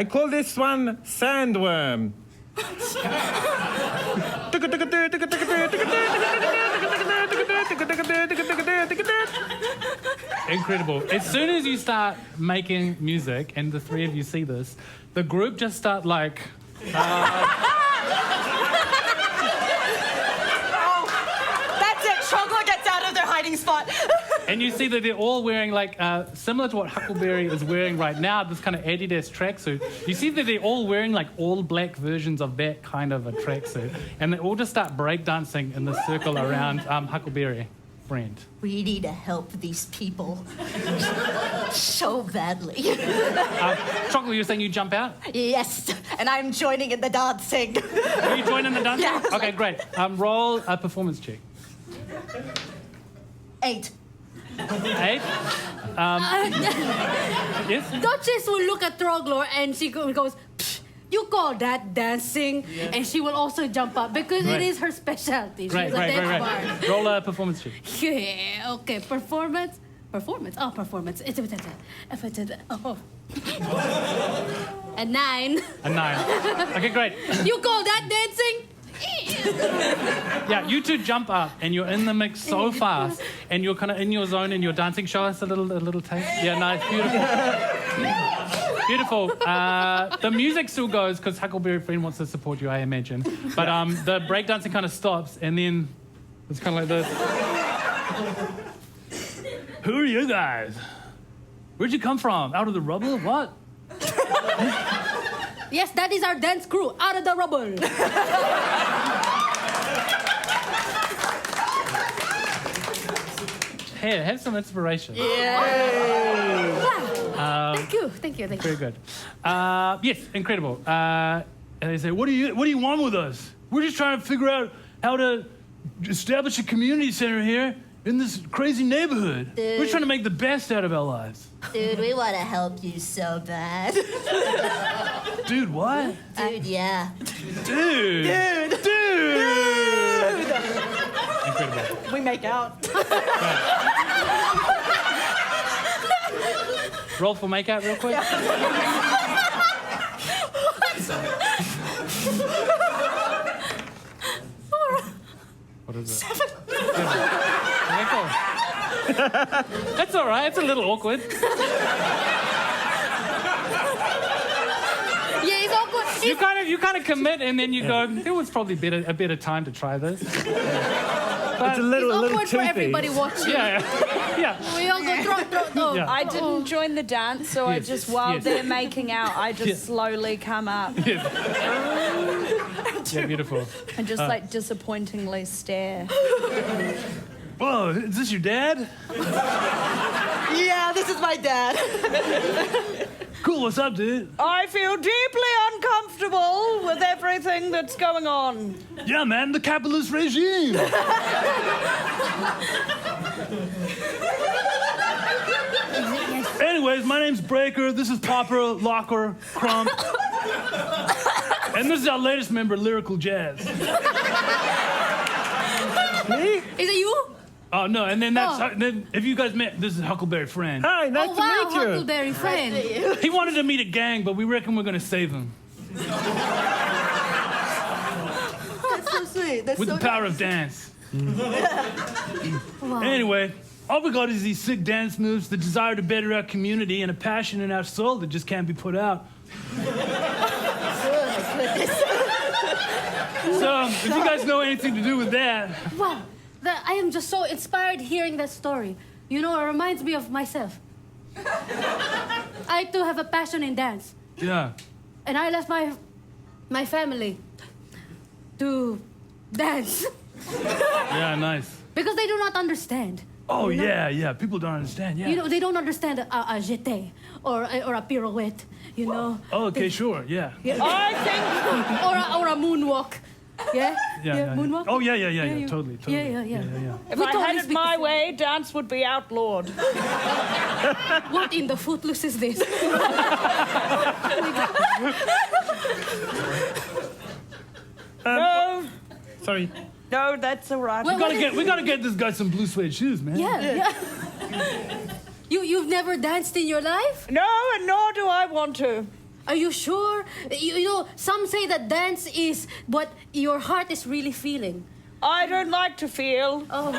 call this one Sandworm. incredible. As soon as you start making music, and the three of you see this, the group just start like... That's it. Chocolate gets out of their hiding spot. And you see that they're all wearing like, similar to what Huckleberry is wearing right now, this kind of Adidas tracksuit. You see that they're all wearing like all black versions of that kind of a tracksuit. And they all just start breakdancing in the circle around Huckleberry Friend. We need to help these people so badly. Chocolate, you're saying you jump out? Yes, and I'm joining in the dancing. Are you joining the dance? Yes. Okay, great. Roll a performance check. 8. 8. Yes? Duchess will look at Troglor and she goes, "Psh, you call that dancing?" And she will also jump up because it is her specialty. She's a dance bard. Roll a performance check. Yeah, okay. Performance. Oh, performance. Oh. A 9. A 9. Okay, great. You call that dancing? Yeah, you two jump up and you're in the mix so fast and you're kind of in your zone and you're dancing. Show us a little taste. Yeah, nice, beautiful. Beautiful. The music still goes because Huckleberry Friend wants to support you, I imagine. But the breakdancing kind of stops and then it's kind of like this. Who are you guys? Where'd you come from? Out of the rubble? What? Yes, that is our dance crew, out of the rubble. Here, have some inspiration. Wow. Thank you. Very good. Yes, incredible. And they say, what do you want with us? We're just trying to figure out how to establish a community center here in this crazy neighborhood. Dude. We're trying to make the best out of our lives. Dude, we want to help you so bad. Dude, what? Dude, yeah. Dude. Incredible. We make out. Roll for makeout real quick. What is it? 7. Okay, cool. That's all right. It's a little awkward. Yeah, it's awkward. You kind of commit and then you go, there was probably a better time to try this. It's a little awkward for toothy. everybody watching. Yeah. We all go throw. Yeah. I didn't join the dance, so I Yes, just, while yes. they're making out, I just Yes. slowly come up Yeah, beautiful. and just like disappointingly stare. Whoa, is this your dad? Yeah, this is my dad. Cool, what's up, dude? I feel deeply uncomfortable with everything that's going on. Yeah, man, the capitalist regime. Anyways, my name's Breaker. This is Popper, Locker, Crump. And this is our latest member, Lyrical Jazz. Me? Is it you? Oh, no, and then then if you guys met, this is Huckleberry Friend. Hi, nice Oh, wow, to meet you. Huckleberry Friend. He wanted to meet a gang, but we reckon we're gonna save him. That's so sweet. That's With so the power of dance. Wow. Anyway, all we got is these sick dance moves, the desire to better our community, and a passion in our soul that just can't be put out. So, if you guys know anything to do with that, Wow. I am just so inspired hearing that story. You know, it reminds me of myself. I too have a passion in dance. yeah. And I left my family to dance Yeah, nice. because they do not understand. Oh, yeah, people don't understand, yeah. You know, they don't understand a jeté or a pirouette, you know. Oh, okay, sure, yeah. I think or a moonwalk. Yeah? Yeah. Moonwalk? Oh, yeah, you- totally. Yeah. if We I totally had it speak my the way, dance would be outlawed. What in the footloose is this? No, Sorry. no, that's all right. Well, We gotta get this guy some blue suede shoes, man. Yeah. You've never danced in your life? No, and nor do I want to. Are you sure? You know, some say that dance is what your heart is really feeling. I don't like to feel. Oh,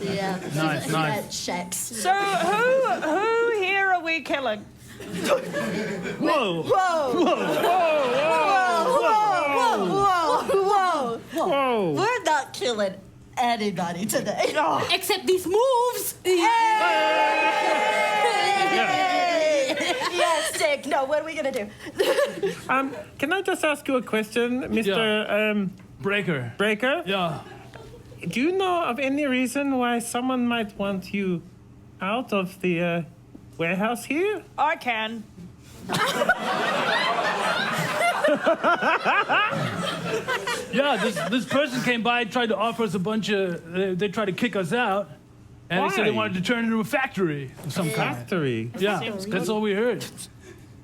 Yeah. Nice. That checks. So who here are we killing? Whoa. Whoa. We're not killing anybody today. except these moves. Yes, Dick. No, what are we gonna do? Can I just ask you a question, Mr. Breaker. Breaker? Yeah. Do you know of any reason why someone might want you out of the warehouse here? I can. Yeah, this person came by, tried to offer us a bunch of, they tried to kick us out. And they said they Why? wanted to turn it into a factory of some kind. Factory. Yeah, that's all we heard.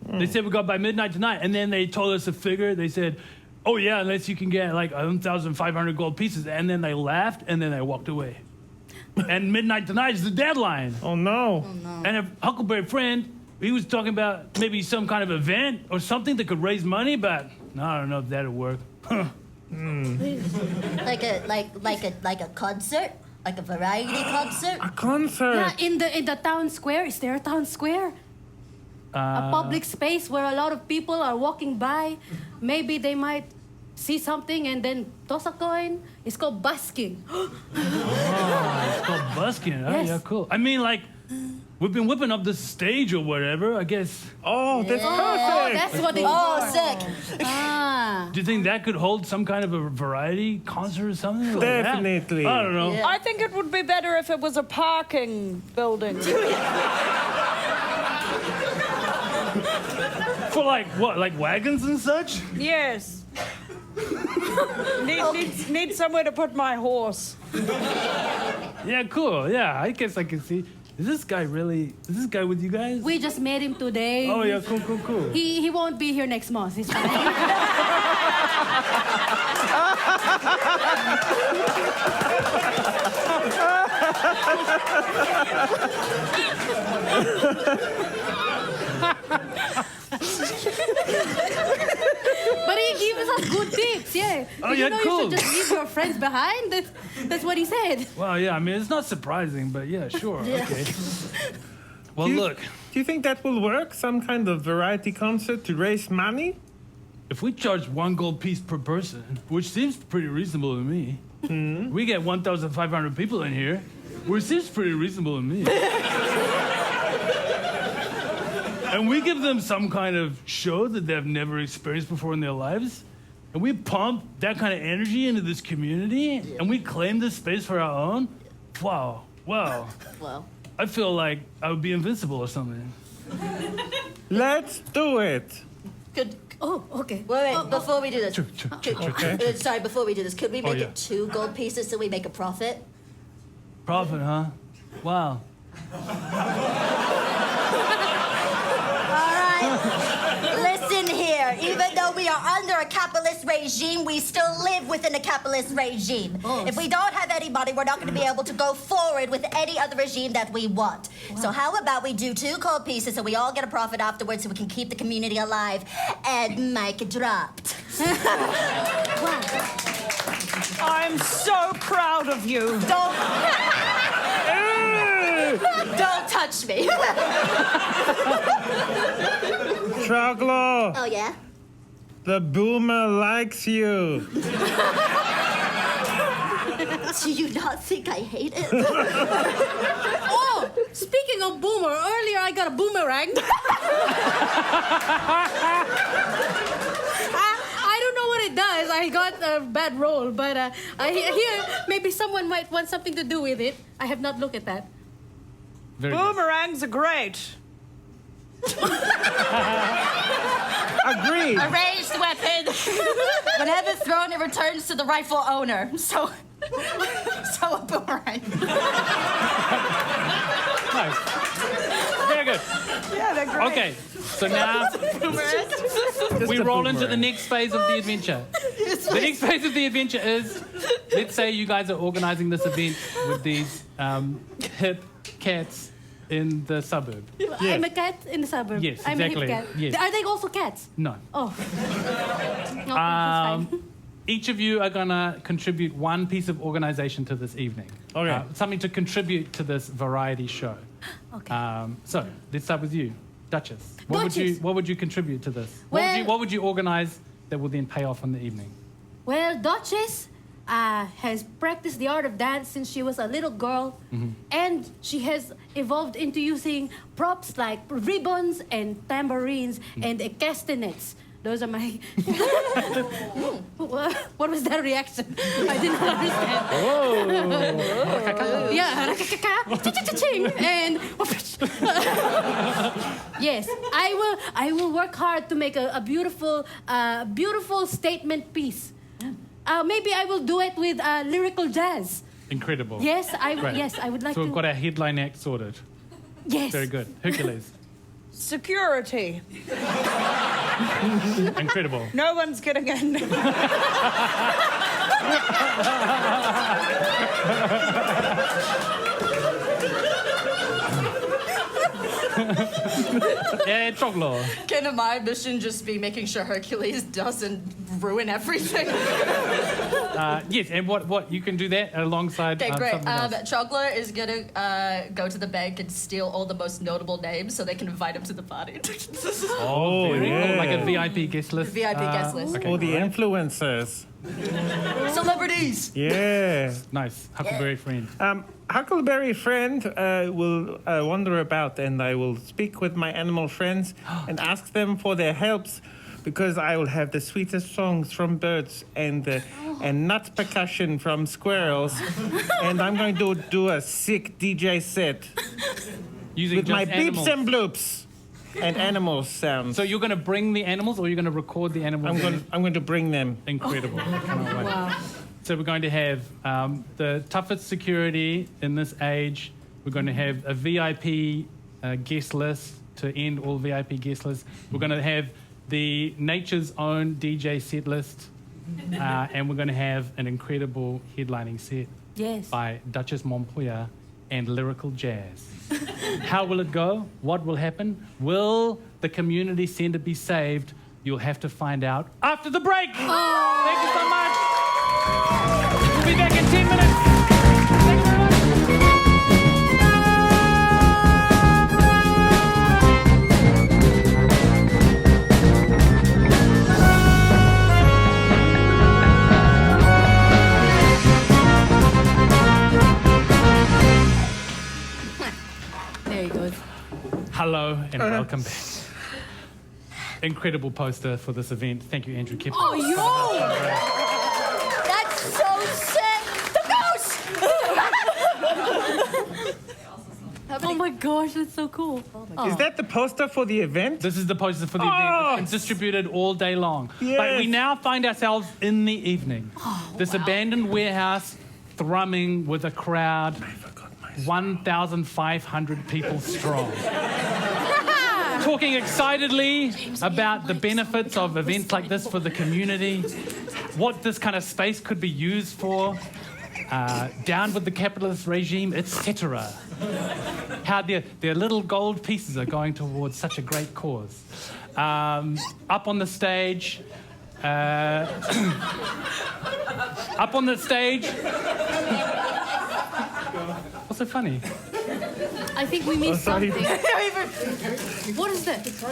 They said we got by midnight tonight, and then they told us a figure. They said, "Oh yeah, unless you can get like 1,500 gold pieces," and then they laughed, and then they walked away. And midnight tonight is the deadline. Oh no. And if Huckleberry Friend, he was talking about maybe some kind of event or something that could raise money, but I don't know if that'd work. Like a concert? Like a variety concert? A concert. Yeah, in the town square. Is there a town square? A public space where a lot of people are walking by. Maybe they might see something and then toss a coin. It's called busking. It's called busking. Oh, Yes. yeah, cool. I mean, like, we've been whipping up this stage or whatever, I guess. Oh, that's Oh, perfect. that's what it's Oh, for. sick. Ah. Do you think that could hold some kind of a variety concert or something? Like that? Definitely. I don't know. Yeah. I think it would be better if it was a parking building. For like what? Like wagons and such? Yes. Need somewhere to put my horse. Yeah, cool. Yeah, I guess I can see. Is this guy with you guys? We just met him today. Oh yeah, cool. He won't be here next month. He's fine. But he gives us good tips, yeah. Oh, you yeah, know cool. you should just leave your friends behind. That's what he said. Well, yeah, I mean, it's not surprising, but yeah, sure. Okay. Well, look, Do you think that will work? Some kind of variety concert to raise money? if we charge 1 gold piece per person, which seems pretty reasonable to me, we get 1,500 people in here, which seems pretty reasonable to me. And we give them some kind of show that they've never experienced before in their lives. And we pump that kind of energy into this community, and we claim this space for our own. Wow. Well, I feel like I would be invincible or something. Let's do it. could. Oh, okay. Wait, before we do this. Okay. Sorry, before we do this, could we make yeah. it 2 gold pieces so we make a profit? Profit, huh? Wow. All right. Listen here. Even though we are under a capitalist regime, we still live within a capitalist regime. Oh. If we don't have any money, we're not going to be able to go forward with any other regime that we want. So how about we do 2 gold pieces so we all get a profit afterwards so we can keep the community alive and mic dropped. I'm so proud of you. Don't touch me. Troglo, Oh, yeah? the boomer likes you. Do you not think I hate it? Oh, speaking of boomer, earlier I got a boomerang. I don't know what it does. I got a bad roll, but I hear maybe someone might want something to do with it. I have not looked at that. Very good. Boomerangs are great. Agreed. A ranged weapon. Whenever thrown, it returns to the rightful owner. So a boomerang. Nice. Very good. Yeah, they're great. Okay, so now we roll into the next phase of the adventure. The next phase of the adventure is, let's say you guys are organizing this event with these hip cats in the suburb. I'm a cat in the suburb. Yes, I'm exactly. a hip cat. Yes. Are they also cats? No. Oh. Okay, that's fine. Each of you are going to contribute 1 piece of organization to this evening. Okay. Something to contribute to this variety show. Okay. So let's start with you, Duchess. What Duchess. would you contribute to this? Well- what would you organize that will then pay off in the evening? Well, Duchess has practiced the art of dance since she was a little girl, and she has evolved into using props like ribbons and tambourines and castanets. Those are my. What was that reaction? I didn't understand. Yeah, cha-cha-ching, and yes, I will work hard to make a beautiful statement piece. Maybe I will do it with lyrical jazz. Incredible. Yes, Great. I would like So we've to. got our headline act sorted. Yes. Very good. Hercules. Security. Incredible. No one's getting in. Troglo. Can my mission just be making sure Hercules doesn't ruin everything? Yes, and what you can do that alongside. Okay, great. something else. Chogler is gonna go to the bank and steal all the most notable names so they can invite him to the party. Oh, Very cool. yeah. Like a VIP guest list. VIP guest list. Okay, All the great. influencers. Celebrities. Yeah. Nice. Huckleberry friend. Huckleberry friend will wander about, and I will speak with my animal friends and ask them for their helps, because I will have the sweetest songs from birds and nut percussion from squirrels, and I'm going to do a sick DJ set Using with just my animals. beeps and bloops and animal sounds. So you're going to bring the animals, or you're going to record the animals? I'm going to bring them. Incredible. Cannot wait. Wow. So we're going to have the toughest security in this age. We're going to have a VIP guest list to end all VIP guest lists. We're going to have the nature's own DJ set list. And we're going to have an incredible headlining set Yes. by Duchess Montoya and Lyrical Jazz. How will it go? What will happen? Will the community centre be saved? You'll have to find out after the break. Thank you so much. We'll be back in 10 minutes. Thank you very much. There he goes. Hello and welcome back. Incredible poster for this event. Thank you, Andrew Kepple. Oh, yo! That's so sick. The ghost. Oh my gosh, that's so cool. Is that the poster for the event? This is the poster for the Oh! event. It's been distributed all day long. Yes. But we now find ourselves in the evening. This abandoned warehouse thrumming with a crowd 1,500 people strong. Talking excitedly about the benefits of events like this for the community, what this kind of space could be used for, down with the capitalist regime, etc. How their little gold pieces are going towards such a great cause. Up on the stage, What's so funny? I think we missed sorry. something. What is that? It's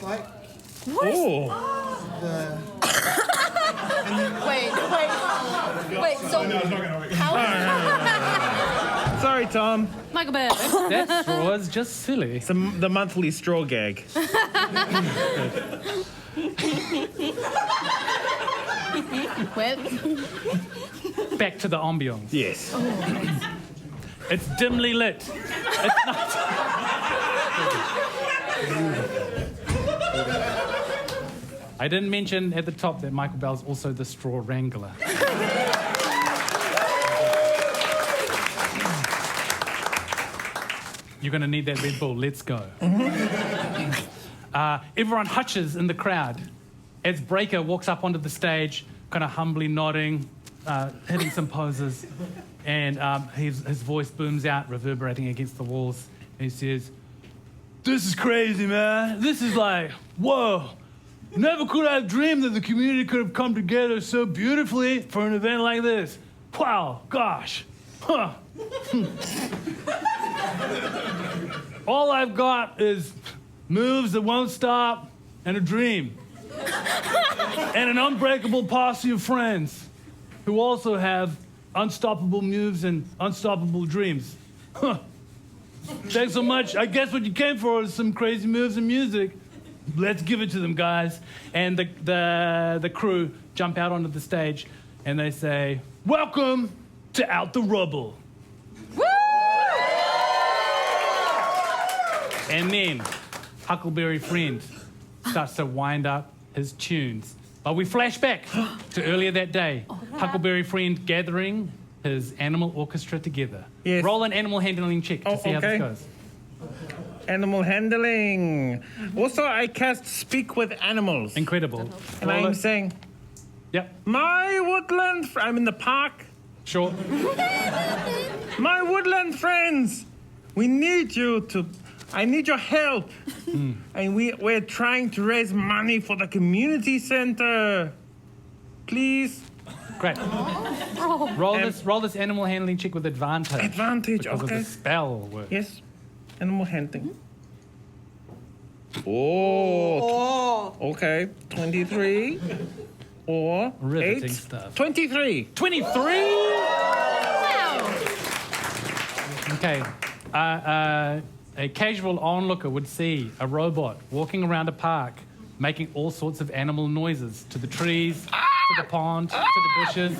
like Oh, Wait, so how? sorry, Tom. Michael Bear. That straw is just silly. It's the monthly straw gag. Well, Back to the ambiance. Yes. It's dimly lit. It's not. I didn't mention at the top that Michael Bell's also the straw wrangler. You're going to need that Red Bull. Let's go. Everyone hutches in the crowd as Breaker walks up onto the stage, kind of humbly nodding, hitting some poses, and his voice booms out, reverberating against the walls. And he says, This is crazy, man. This is like, whoa. Never could I have dreamed that the community could have come together so beautifully for an event like this. Wow, gosh. Huh. All I've got is moves that won't stop and a dream. And an unbreakable posse of friends who also have unstoppable moves and unstoppable dreams. Huh. Thanks so much. I guess what you came for is some crazy moves and music. Let's give it to them, guys. And the crew jump out onto the stage and they say, welcome to Out the Rubble. Woo! And then Huckleberry Friend starts to wind up his tunes. But we flash back to earlier that day Huckleberry Friend gathering his animal orchestra together. Yes. Roll an animal handling check to see how this goes. Animal handling. Also, I cast Speak with Animals. Incredible. And Roll I'm it. saying, Yep, my woodland, I'm in the park. sure. My woodland friends, we need you to, I need your help. And we're trying to raise money for the community center. Please. Great. Roll this animal handling check with advantage. Advantage, because okay. of the spell word. Yes, animal handling. Oh, okay, 23 or Riveting 8. stuff. 23. 23? Okay. A casual onlooker would see a robot walking around a park making all sorts of animal noises to the trees, to the pond, to the bushes.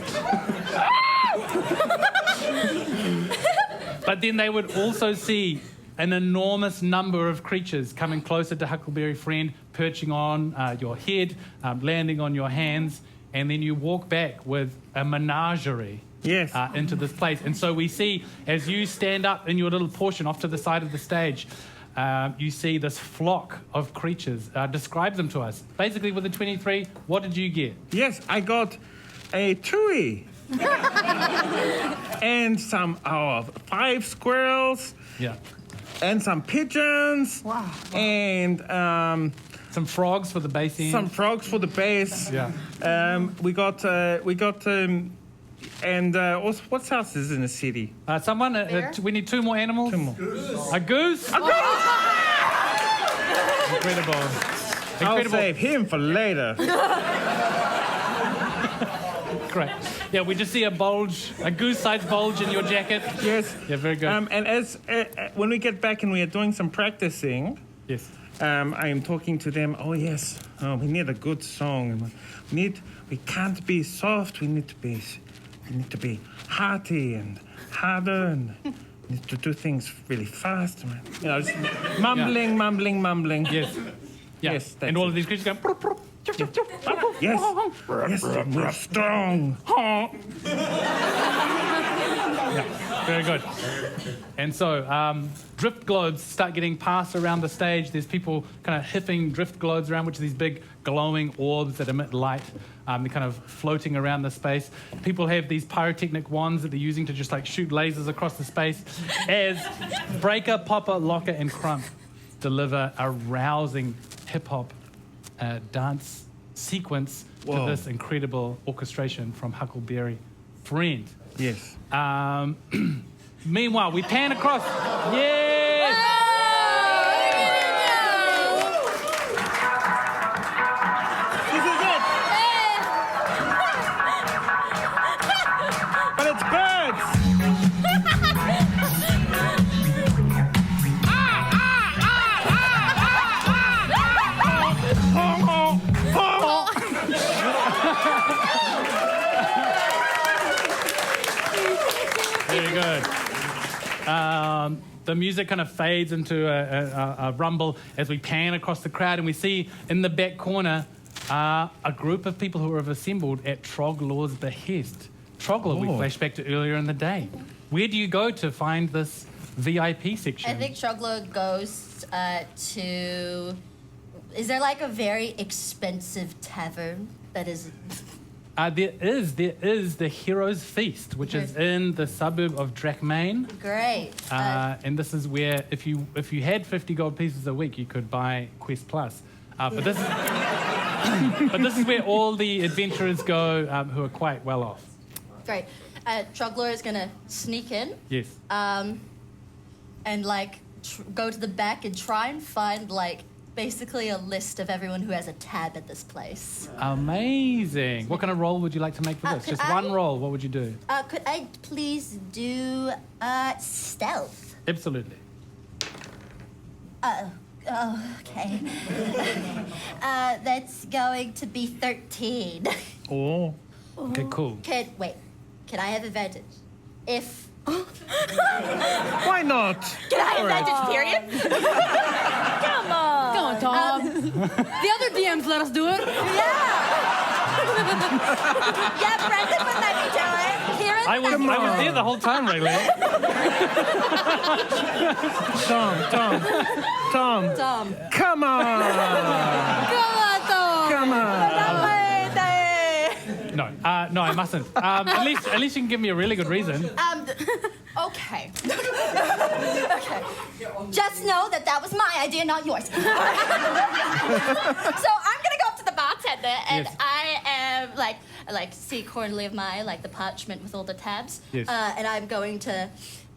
But then they would also see an enormous number of creatures coming closer to Huckleberry Friend, perching on your head, landing on your hands, and then you walk back with a menagerie. Yes. Into this place. And so we see, as you stand up in your little portion off to the side of the stage, you see this flock of creatures. Describe them to us. Basically, with a 23, what did you get? Yes, I got a tui. And some 5 squirrels. Yeah. And some pigeons. Wow. And some frogs for the bass end. Some frogs for the bass. Yeah. And also, what else is in the city? We need 2 more animals. 2 more. A goose. A goose! Incredible. I'll save him for later. Great. Yeah, we just see a goose-sized bulge in your jacket. Yes. Yeah, very good. And as when we get back and we are doing some practicing, yes. I am talking to them. Oh yes. Oh, we need a good song. We can't be soft. We need to be hearty and harder, and need to do things really fast. You know, just mumbling. Yes. Yeah. Yes. And all of these creatures going. Yes. Yes. We're strong. Yeah, very good. And so drift globes start getting passed around the stage. There's people kind of hipping drift globes around, which are these big glowing orbs that emit light. They're kind of floating around the space. People have these pyrotechnic wands that they're using to just like shoot lasers across the space as Breaker, Popper, Locker, and Crump deliver a rousing hip-hop dance sequence to this incredible orchestration from Huckleberry Friend. Yes. Meanwhile, we pan across. Yes! This is it! But it's birds! Very good. The music kind of fades into a rumble as we pan across the crowd, and we see in the back corner a group of people who have assembled at Troglor's behest. Trogler, we flash back to earlier in the day. Where do you go to find this VIP section? I think Trogler goes to... Is there like a very expensive tavern that is... There is the Hero's Feast, which is in the suburb of Drachmain. Great. And this is where, if you had 50 gold pieces a week, you could buy Quest Plus. But this is where all the adventurers go who are quite well off. Great. Trogler is gonna sneak in. Yes. And like go to the back and try and find like basically a list of everyone who has a tab at this place. Amazing. What kind of roll would you like to make for this? Just one roll. What would you do? Could I please do stealth? Absolutely. Okay. That's going to be 13. Oh. Okay, cool. Can I have advantage? If... Why not? Can I have advantage, period? Come on, Tom. The other DMs let us do it. Yeah. Yeah, Brendan would let me do it. Here in I was there the whole time, Reylene. Tom. Tom. Come on. Come on. No, I mustn't. At least you can give me a really good reason. Okay. Okay. Just know that was my idea, not yours. So I'm gonna go up to the bartender and Yes. I am like see cordially of my like the parchment with all the tabs. Yes. And I'm going to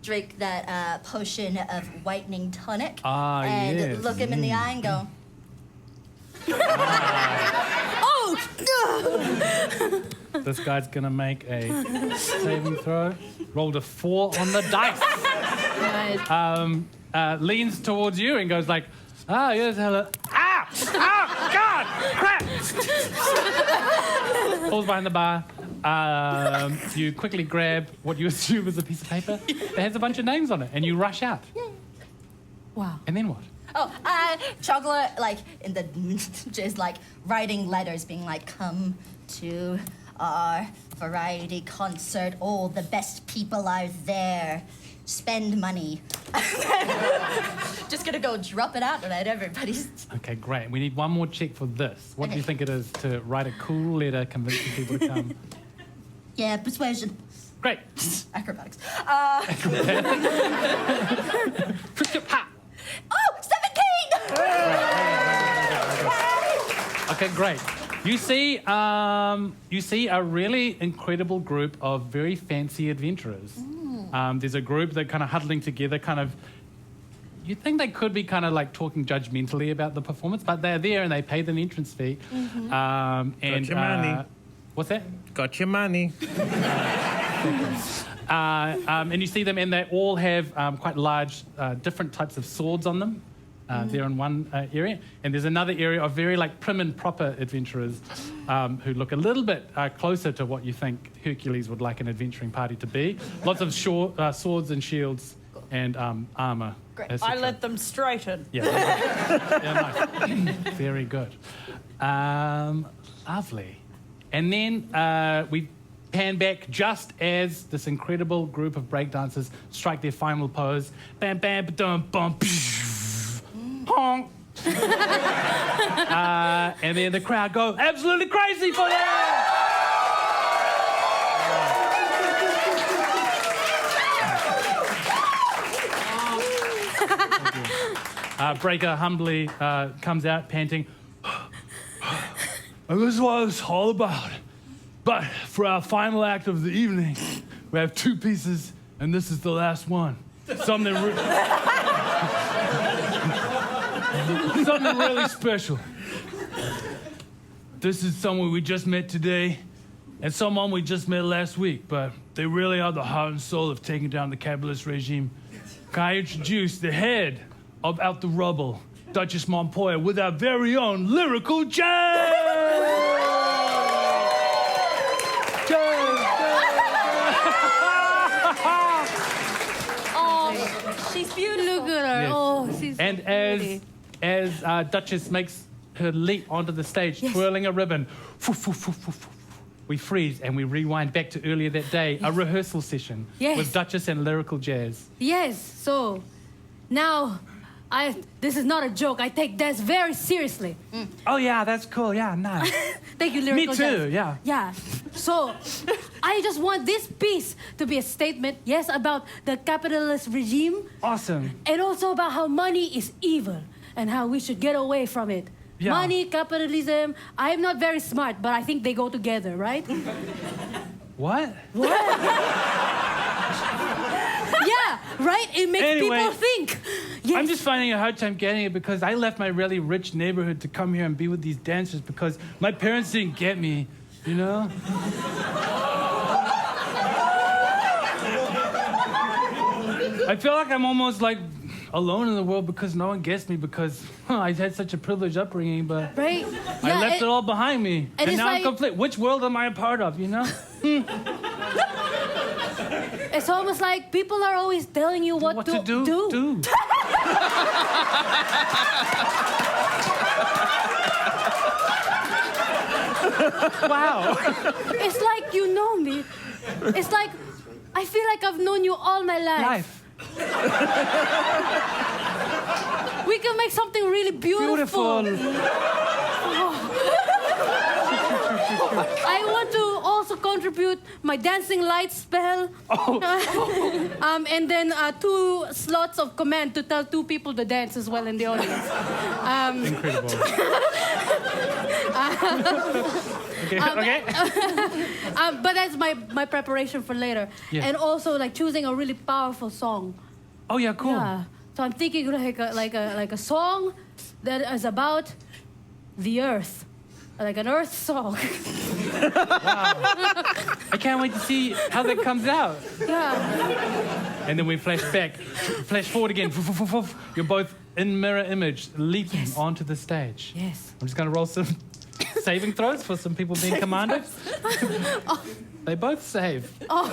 drink that potion of whitening tonic. Yes. And look him in the eye and go, This guy's gonna make a saving throw. Rolled a 4 on the dice. Leans towards you and goes like, yes, hello. God, crap! Pulls behind the bar. You quickly grab what you assume is a piece of paper that has a bunch of names on it, and you rush out. Wow. And then what? Chocolate, like, in the, just like writing letters, being like, come to our variety concert. All the best people are there. Spend money. Just gonna go drop it out and let everybody's. Okay, great. We need one more check for this. What do you think it is to write a cool letter convincing people to come? Yeah, persuasion. Great. Acrobatics. Ha! Oh, 17! Okay, great. You see a really incredible group of very fancy adventurers. There's a group that kind of huddling together, kind of. You'd think they could be kind of like talking judgmentally about the performance, but they're there and they paid an entrance fee. And Got your money. What's that? Got your money. And you see them, and they all have quite large, different types of swords on them. They're in one area, and there's another area of very like prim and proper adventurers who look a little bit closer to what you think Hercules would like an adventuring party to be. Lots of swords and shields and armor. Great. I etc. let them straighten. Yeah, yeah, nice. Very good. Lovely. And then we pan back just as this incredible group of breakdancers strike their final pose. Bam, bam, ba-dum, bum, honk. And then the crowd go absolutely crazy for that. Breaker humbly comes out panting. And this is what it's all about. But for our final act of the evening, we have 2 pieces, and this is the last one. Something really special. This is someone we just met today, and someone we just met last week, but they really are the heart and soul of taking down the capitalist regime. Can I introduce the head of Out the Rubble, Duchess Montoya, with our very own lyrical jazz! Oh, she's beautiful. Look at her. Yes. Oh, she's And so pretty. as Duchess makes her leap onto the stage, twirling a ribbon, we freeze and we rewind back to earlier that day, a rehearsal session with Duchess and lyrical jazz. Yes, so now this is not a joke. I take dance very seriously. Oh yeah, that's cool. Yeah, nice. Thank you, lyrical Me too. jazz. Yeah. Yeah. So I just want this piece to be a statement, yes, about the capitalist regime. Awesome. And also about how money is evil and how we should get away from it. Yeah. Money, capitalism. I'm not very smart, but I think they go together, right? What? Yeah, right? It makes Anyway, people think. Yes. I'm just finding a hard time getting it because I left my really rich neighborhood to come here and be with these dancers because my parents didn't get me, you know? I feel like I'm almost like alone in the world because no one gets me because I had such a privileged upbringing, but Right? I Yeah, left it all behind me. And it's now I'm like- complete. Which world am I a part of, you know? It's almost like people are always telling you what to do. Wow. It's like you know me. It's like I feel like I've known you all my life. We can make something really beautiful. I want to also contribute my dancing light spell. And then 2 slots of command to tell 2 people to dance as well in the audience. Incredible. Okay. But that's my preparation for later. Yeah. And also like choosing a really powerful song. Oh yeah, cool. Yeah. So I'm thinking like a song that is about the earth. Like an earth song. I can't wait to see how that comes out. Yeah. And then we flash forward again. You're both in mirror image, leaping onto the stage. Yes. I'm just going to roll some saving throws for some people being commanded. They both save. Beautiful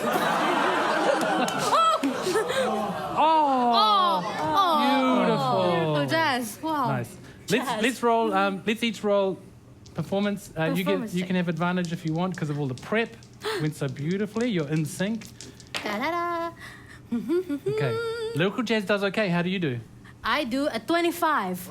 jazz. Wow. Nice. Let's roll. Let's each roll performance. You can have advantage if you want because of all the prep. Went so beautifully. You're in sync. Da-da-da. Okay. Lyrical Jazz does okay. How do you do? I do a 25.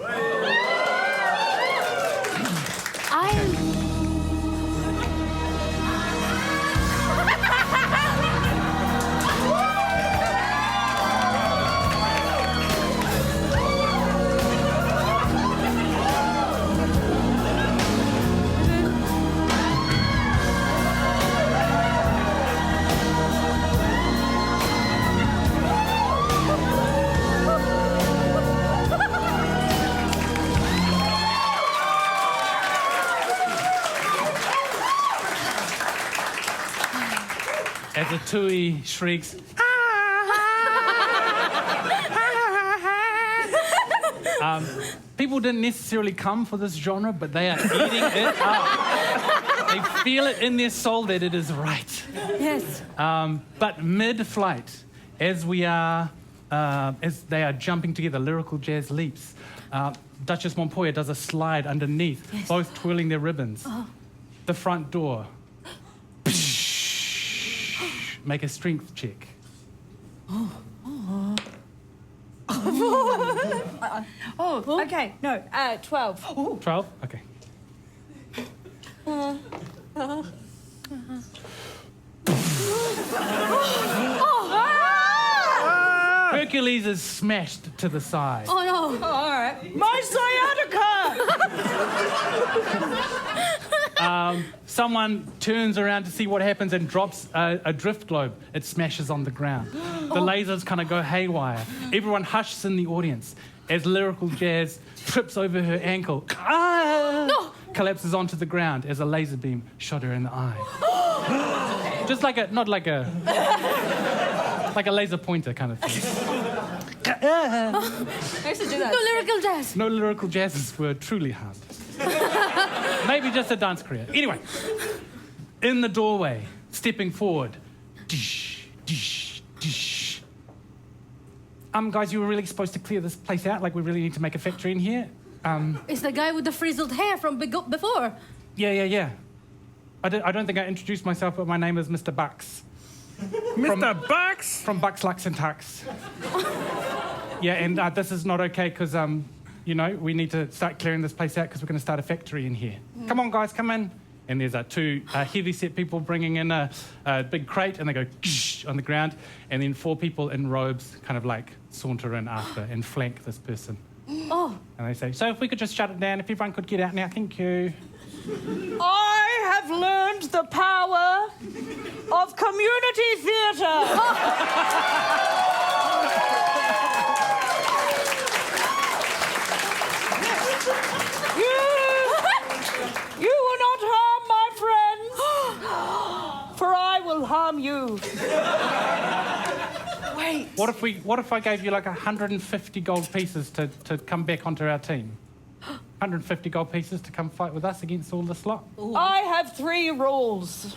As a Tui shrieks, people didn't necessarily come for this genre, but they are eating it up. They feel it in their soul that it is right. Yes. But mid-flight, as they are jumping together, lyrical jazz leaps. Duchess Montoya does a slide underneath, both twirling their ribbons. The front door. Make a strength check. Okay. No, 12. 12? Okay. Hercules is smashed to the side. Oh no. All right. My sciatica! Someone turns around to see what happens and drops a drift globe. It smashes on the ground. The lasers kind of go haywire. Everyone hushes in the audience as lyrical jazz trips over her ankle. Collapses onto the ground as a laser beam shot her in the eye. Just like not like a laser pointer kind of thing. I used to do that. No lyrical jazz. No lyrical jazzes were truly harmed. Maybe just a dance career. Anyway, in the doorway, stepping forward. Guys, you were really supposed to clear this place out. Like, we really need to make a factory in here. It's the guy with the frizzled hair from before. Yeah. I don't think I introduced myself, but my name is Mr. Bucks. Mr. Bucks? From Bucks, Lux, and Tux. Yeah, and this is not okay because, we need to start clearing this place out because we're going to start a factory in here. Come on, guys, come in. And there's 2 heavy-set people bringing in a big crate, and they go on the ground, and then 4 people in robes kind of like saunter in after and flank this person. Oh. And they say, so if we could just shut it down, if everyone could get out now, thank you. I have learned the power of community theatre. You will not harm my friends, for I will harm you. Wait. What if I gave you like 150 gold pieces to come back onto our team? 150 gold pieces to come fight with us against all this lot? I have 3 rules.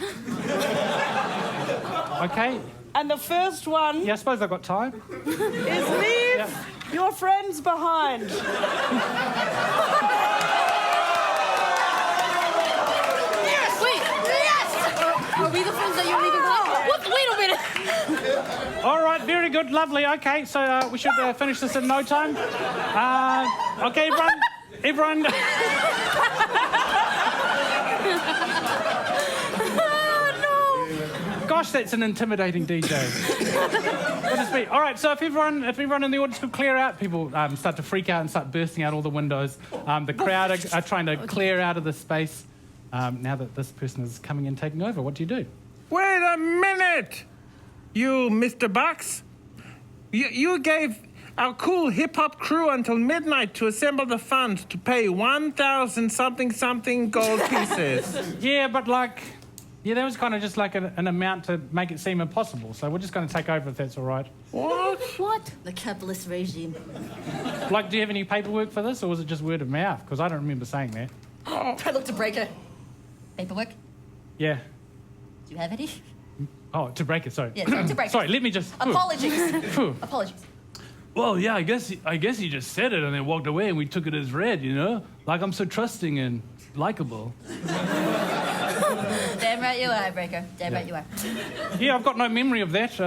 Okay. And the first one Yeah, I suppose I've got time. is leave your friends behind. Wait. All right, very good, lovely. Okay, so we should finish this in no time. Okay, everyone. Gosh, that's an intimidating DJ. Goodness me. All right, so if everyone in the audience could clear out, people start to freak out and start bursting out all the windows. The crowd are trying to clear out of the space. Now that this person is coming and taking over, what do you do? Wait a minute! You, Mr. Bucks? You gave our cool hip-hop crew until midnight to assemble the funds to pay 1,000 something gold pieces. Yeah, but that was kind of just like an amount to make it seem impossible. So we're just going to take over if that's all right. What? The capitalist regime. Do you have any paperwork for this, or was it just word of mouth? Because I don't remember saying that. I look to Breaker. Paperwork? Yeah. Do you have any? Oh, to break it, sorry. Yeah, sorry, to Breaker. Sorry, let me just... Apologies. Phew. Apologies. Well, yeah, I guess he just said it and then walked away and we took it as read, you know? Like I'm so trusting and likable. Damn right you are, Breaker. Damn right you are. Yeah, I've got no memory of that.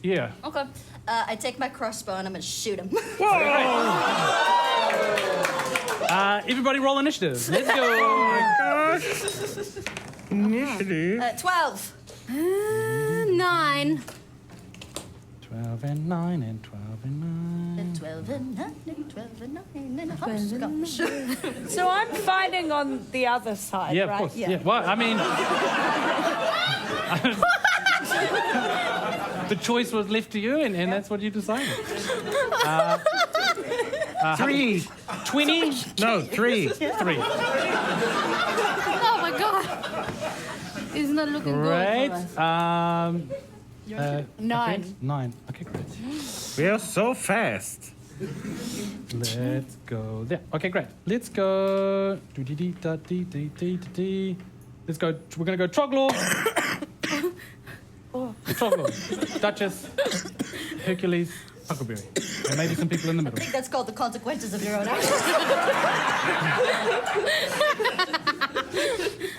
Yeah. Okay. I take my crossbow and I'm gonna shoot him. Everybody roll initiative. Let's go. Oh my gosh. Initiative. 12. 9. 12 and 9 and 12 and 9. 12 and 9 and 12 and 9 and a hopscotch. So I'm fighting on the other side, Yeah, right? of course. Yeah. Well, I mean... the choice was left to you, and that's what you decided. 3. 20? No, 3. 3. Oh my God. It's not looking Great. good for us. 9. 9. Okay, great. We are so fast. Let's go there. Okay, great. Let's go. Let's go. We're going to go Troglor. Troglor. Duchess. Hercules. Huckleberry. And maybe some people in the I middle. think that's called the consequences of your own actions.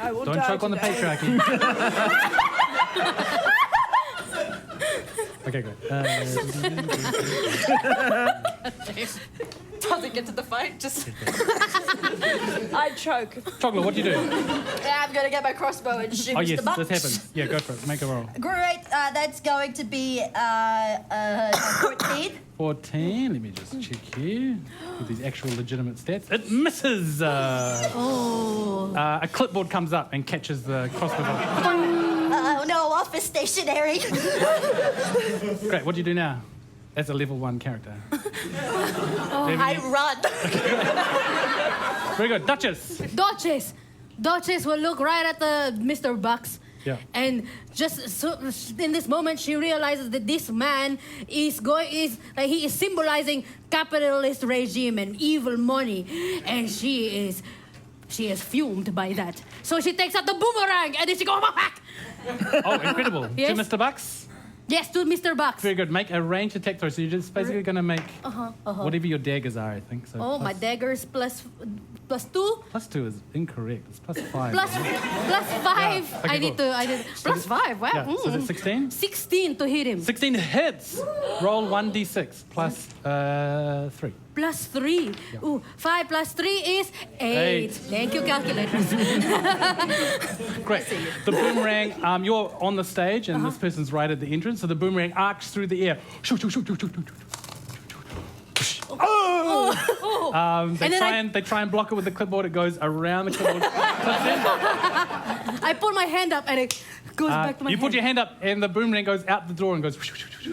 I will Don't die choke on the today. patriarchy. Okay, great. Doesn't get to the fight, just... I choke. Troglor, what do you do? Yeah, I'm gonna get my crossbow and shoot Oh, Mr. yes, Bucks. this happens. Yeah, go for it. Make a roll. Great, that's going to be 14. 14. Let me just check here with these actual legitimate stats. It misses. A clipboard comes up and catches the crossbow bolt. Oh no, office stationery. Great. What do you do now? As a level 1 character. I run. Very good. Duchess. Duchess will look right at the Mr. Bucks. Yeah. And just so, in this moment, she realizes that this man he is symbolizing capitalist regime and evil money, and she is fumed by that. So she takes out the boomerang and then she goes back. Oh, incredible. Yes. To Mr. Bucks. Yes, to Mr. Bucks. Very good. Make a range attack throw. So you're just basically going to make whatever your daggers are, I think. So Oh, my daggers plus 2. +2 is incorrect. It's +5. Plus 5. Okay, I need cool. plus 5. Wow. Yeah. So that's 16? 16 to hit him. 16 hits. Roll 1d6 plus 3. Plus 3. Ooh, 5 plus 3 is 8. Thank you, calculators. Great. The boomerang, you're on the stage and this person's right at the entrance, so the boomerang arcs through the air. Shoot, shoot, shoot, shoot, shoot, shoot. They try and block it with the clipboard. It goes around the clipboard. I put my hand up and it goes back to my You hand. put your hand up and the boomerang goes out the door and goes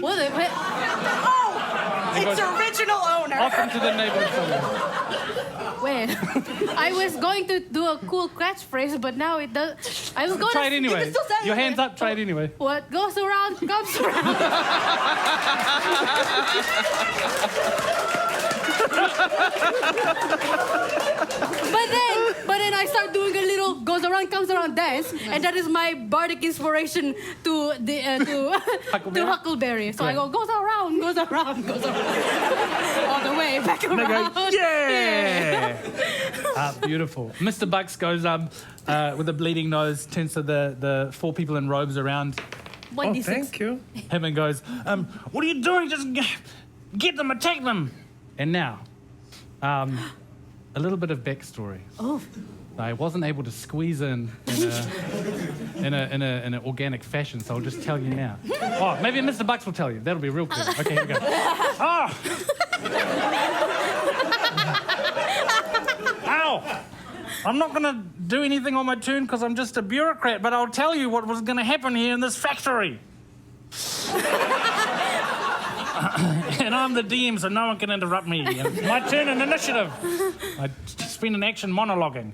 What the- Its original owner. off into the neighborhood somewhere. Wait. I was going to do a cool catchphrase, but now it does. I was going Try it to. anyway. still say Your it. hands up, try it anyway. What goes around comes around. But then I start doing a little goes around comes around dance, and that is my bardic inspiration to the to Huckleberry. So I go goes around, all the way back And I around. go, yeah! Beautiful. Mr. Bucks goes with a bleeding nose, turns to the 4 people in robes around 1d6. thank you. Hammond goes, what are you doing? Just get them, attack them. And now, a little bit of backstory. Oh. I wasn't able to squeeze in an organic fashion, so I'll just tell you now. Oh, maybe Mr. Bucks will tell you. That'll be real cool. Okay, here we go. Oh! Ow! I'm not going to do anything on my turn because I'm just a bureaucrat, but I'll tell you what was going to happen here in this factory. And I'm the DM, so no one can interrupt me. My turn in initiative. I spent an action monologuing.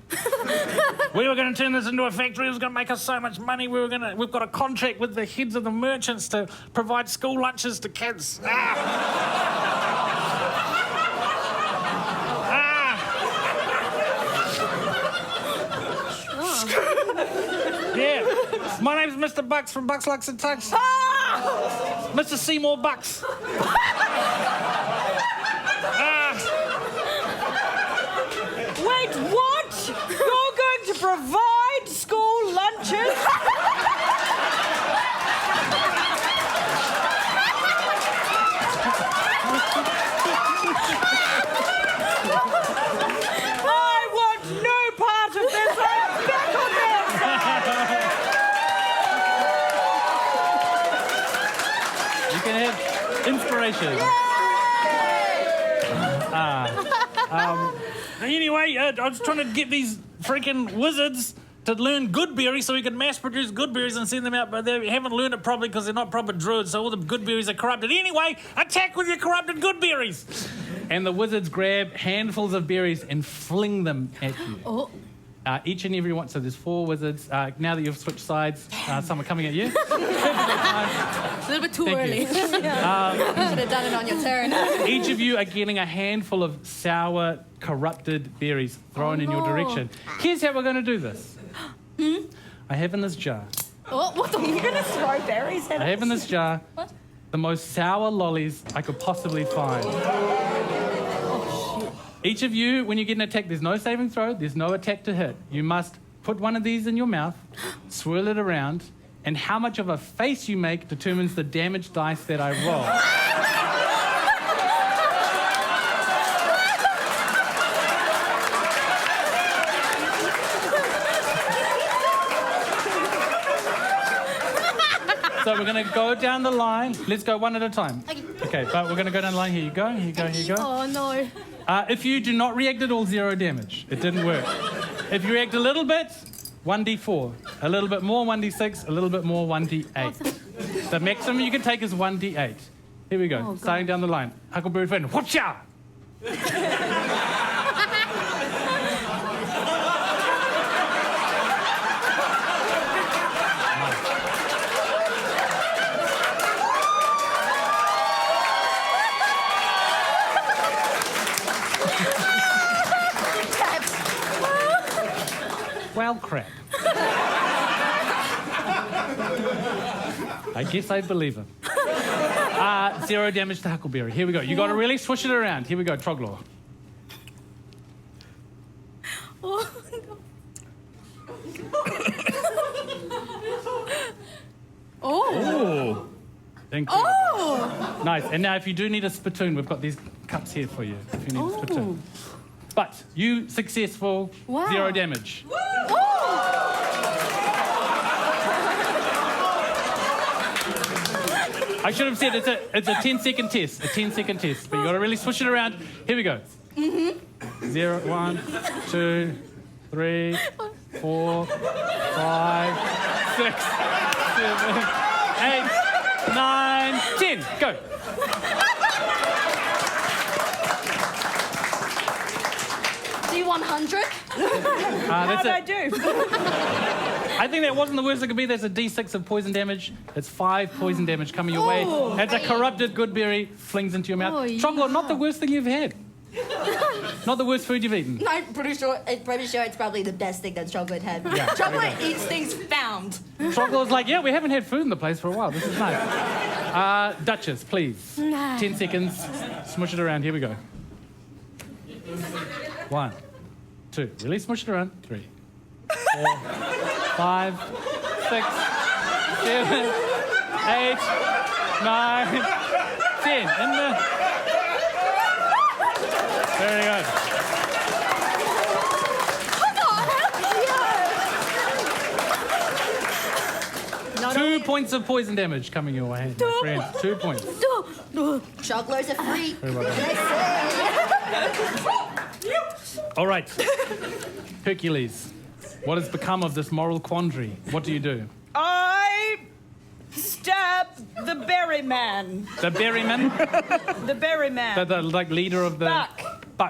We were going to turn this into a factory. It was going to make us so much money. We've got a contract with the heads of the merchants to provide school lunches to kids. Yeah, my name's Mr. Bucks from Bucks, Lux and Tux. Mr. Seymour Bucks. Wait, what? You're going to provide school lunches? I want no part of this. I'm back on their side. You can have inspiration. Anyway, I was trying to get these freaking wizards to learn good berries so we could mass produce good berries and send them out, but they haven't learned it properly because they're not proper druids, so all the good berries are corrupted. Anyway, attack with your corrupted good berries! And the wizards grab handfuls of berries and fling them at you. Oh. Each and every one, so there's 4 wizards. Now that you've switched sides, some are coming at you. A little bit too Thank early. you. Should have done it on your turn. Each of you are getting a handful of sour, corrupted berries thrown in your direction. Here's how we're going to do this. I have in this jar. Oh, what the? You're going to throw berries at us? I have in this jar the most sour lollies I could possibly find. Each of you, when you get an attack, there's no saving throw, there's no attack to hit. You must put one of these in your mouth, swirl it around, and how much of a face you make determines the damage dice that I roll. So we're going to go down the line. Let's go one at a time. Okay, but we're going to go down the line. Here you go, here you go, here you go. Oh, no. If you do not react at all, 0 damage. It didn't work. If you react a little bit, 1d4. A little bit more, 1d6. A little bit more, 1d8. The maximum you can take is 1d8. Here we go. Starting down the line. Huckleberry Finn, whatcha? Well, crap. I guess I believe him. 0 damage to Huckleberry. Here we go. You got to really swish it around. Here we go, Troglor. Oh, no. Oh. Incredible. Oh! Nice. And now if you do need a spittoon, we've got these cups here for you if you need a spittoon. But you successful, Wow. 0 damage. I should have said it's a 10-second test. A 10-second test. But you got to really swish it around. Here we go. 0, 1, 2, 3, 4, 5, 6, 7, 8, 9, 10. Go. D100? How'd I do? I think that wasn't the worst it could be. There's a D6 of poison damage. It's 5 poison damage coming your way. As a corrupted goodberry flings into your mouth. Oh, Chocolate, yeah. not the worst thing you've had. Not the worst food you've eaten. I'm pretty sure it's probably the best thing that Chocolate had. Yeah, Chocolate eats things found. Chocolate's like, yeah, we haven't had food in the place for a while. This is nice. Duchess, please. 10 seconds. Smush it around. Here we go. 1, 2. Really smush it around. 3, 4, 5, 6, 7, 8, 9, 10. In the... Very good. Not 2 only- points of poison damage coming your way, my friend. 2 points. Juggler's a freak. All right. Hercules, what has become of this moral quandary? What do you do? I stab the berry man. The berryman? The berry man. The like leader of the... Buck.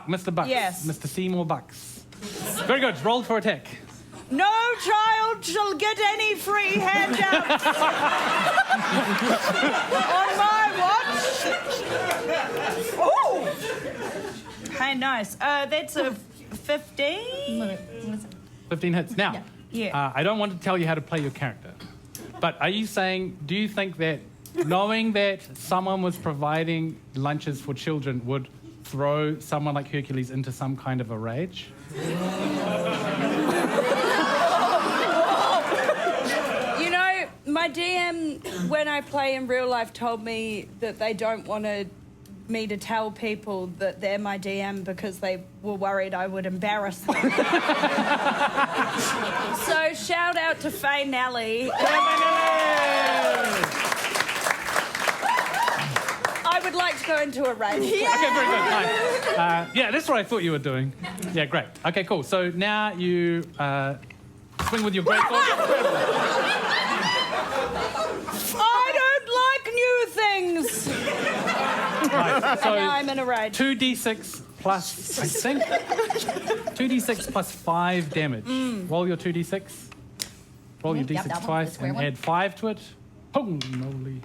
Mr. Bucks. Yes. Mr. Seymour Bucks. Very good. Roll for attack. No child shall get any free handouts on my watch. Oh! Hey, nice. That's a 15. 15 hits. Now, Yeah. I don't want to tell you how to play your character, but are you saying, do you think that knowing that someone was providing lunches for children would throw someone like Hercules into some kind of a rage? You know, my DM, when I play in real life, told me that they don't want me to tell people that they're my DM because they were worried I would embarrass them. So shout out to Faye Nelly. I would like to go into a rage. Okay, very good. Nice. Yeah, that's what I thought you were doing. Yeah, great. Okay, cool. So now you swing with your greatsword. I don't like new things. Nice. So Now I'm in a rage. 2d6 plus, I think, 2d6 plus 5 damage. Roll your 2d6. Roll your Yep, d6 that one, twice the square and one. add 5 to it. Holy moly.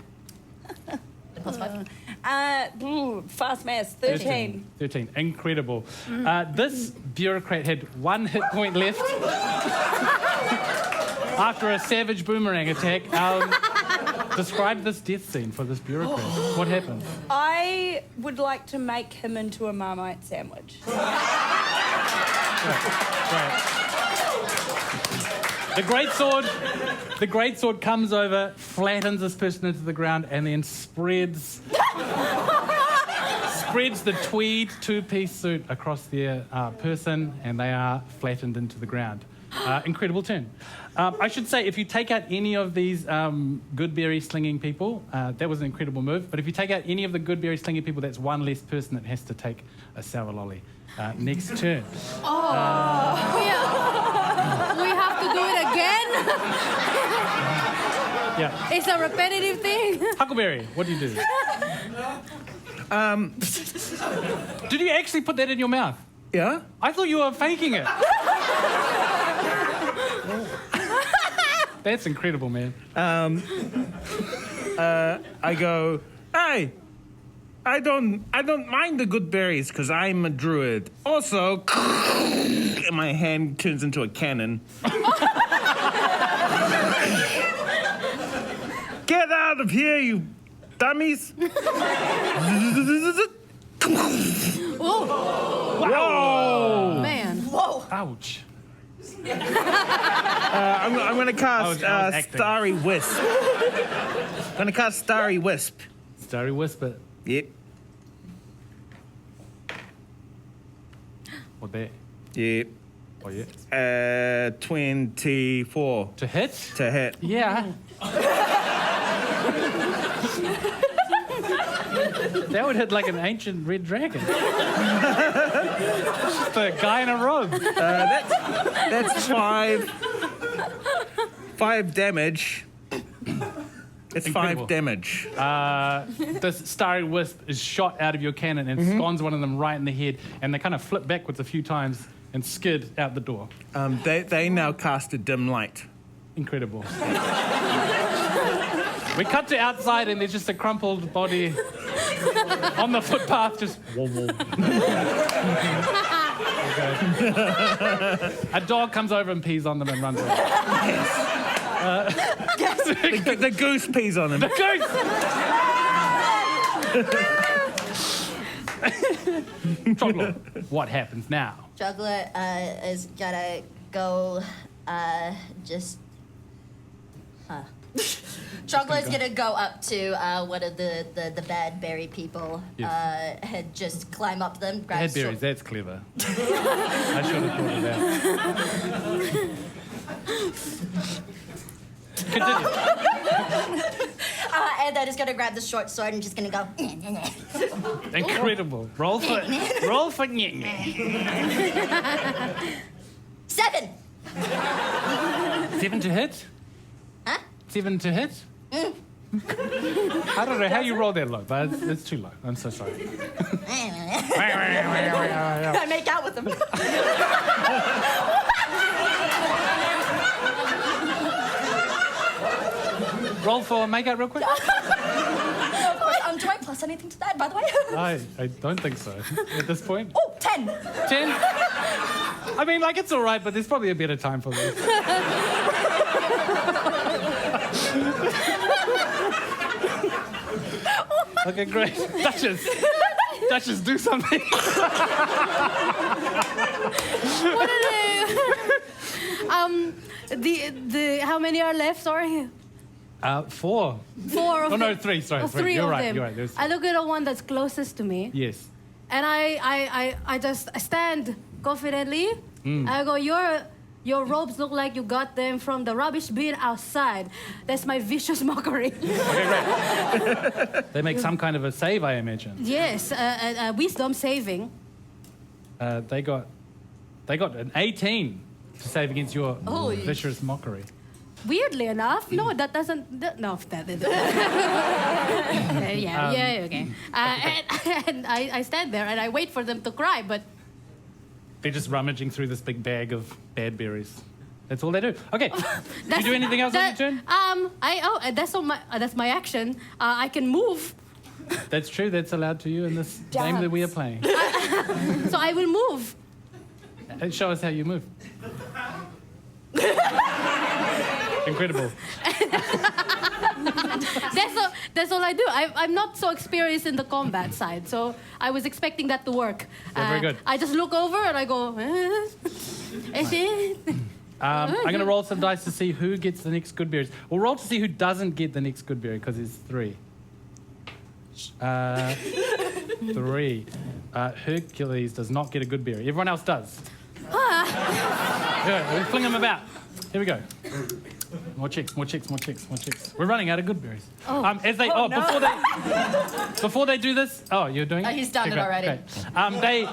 Fast mass, 13. 13. Incredible. This bureaucrat had 1 hit point left after a savage boomerang attack. Describe this death scene for this bureaucrat. What happened? I would like to make him into a Marmite sandwich. Great. The greatsword comes over, flattens this person into the ground, and then spreads the tweed 2-piece suit across their person, and they are flattened into the ground. Incredible turn. I should say, if you take out any of these good berry slinging people, that was an incredible move. But if you take out any of the good berry slinging people, that's one less person that has to take a sour lolly. Next turn. We have to do it again? Yeah. It's a repetitive thing. Huckleberry, what do you do? Did you actually put that in your mouth? Yeah? I thought you were faking it. That's incredible, man. I go, hey, I don't mind the good berries because I'm a druid. Also, and my hand turns into a cannon. Get out of here, you dummies! Whoa! Man. Ouch. I'm gonna cast I was acting. Starry Wisp. Gonna cast Starry Wisp. Starry Whisper. Yep. What that? Yep. Oh, yeah. 24 To hit? to hit. Yeah. That would hit like an ancient red dragon. Just a guy in a robe. That's 5 damage. It's Incredible. 5 damage. This starry wisp is shot out of your cannon and scones one of them right in the head, and they kind of flip backwards a few times and skid out the door. They now cast a dim light. Incredible. We cut to outside, and there's just a crumpled body on the footpath, just whoa, whoa. A dog comes over and pees on them and runs away. The goose pees on him. The goose! Chocolate, what happens now? Juggler is gonna go Chocolat's gonna go up to one of the bad berry people. Yes. And just climb up them. Grab Head berries, that's clever. I should have thought of that. Continue. And then he's gonna grab the short sword and just gonna go. Incredible. Roll for 7. 7 to hit? Huh? 7 to hit? I don't know how you roll that low, but it's too low. I'm so sorry. I make out with him. Roll for makeout real quick. Do I plus anything to that, by the way? I don't think so at this point. Oh, 10. 10? I mean, like, it's all right, but there's probably a better time for this. Okay, great. Duchess, do something. What are they? How many are left? Sorry. 4. 4 of Oh, no, them. 3, sorry. Oh, 3. 3 You're of right, them. you're right. There's... I look at the one that's closest to me, Yes. and I just stand confidently. I go, your robes look like you got them from the rubbish bin outside. That's my vicious mockery. Okay, great. They make some kind of a save, I imagine. Yes, wisdom saving. They got an 18 to save against your Oh, vicious mockery. Weirdly enough, no, that doesn't. No, that. Yeah, okay. And I stand there and I wait for them to cry, but They're just rummaging through this big bag of bad berries. That's all they do. Okay. Do you do anything else on your turn? That's my action. I can move, That's true. That's allowed to you in this game that we are playing. so I will move. Show us how you move. Incredible. That's all I do. I'm not so experienced in the combat side, so I was expecting that to work. Yeah, very good. I just look over and I go. Is it? I'm going to roll some dice to see who gets the next good berries. We'll roll to see who doesn't get the next good berry, because it's 3. 3. Hercules does not get a good berry. Everyone else does. Yeah, we fling them about. Here we go. More chicks. We're running out of good berries. Before they do this, you're doing it? He's done it great, already. great.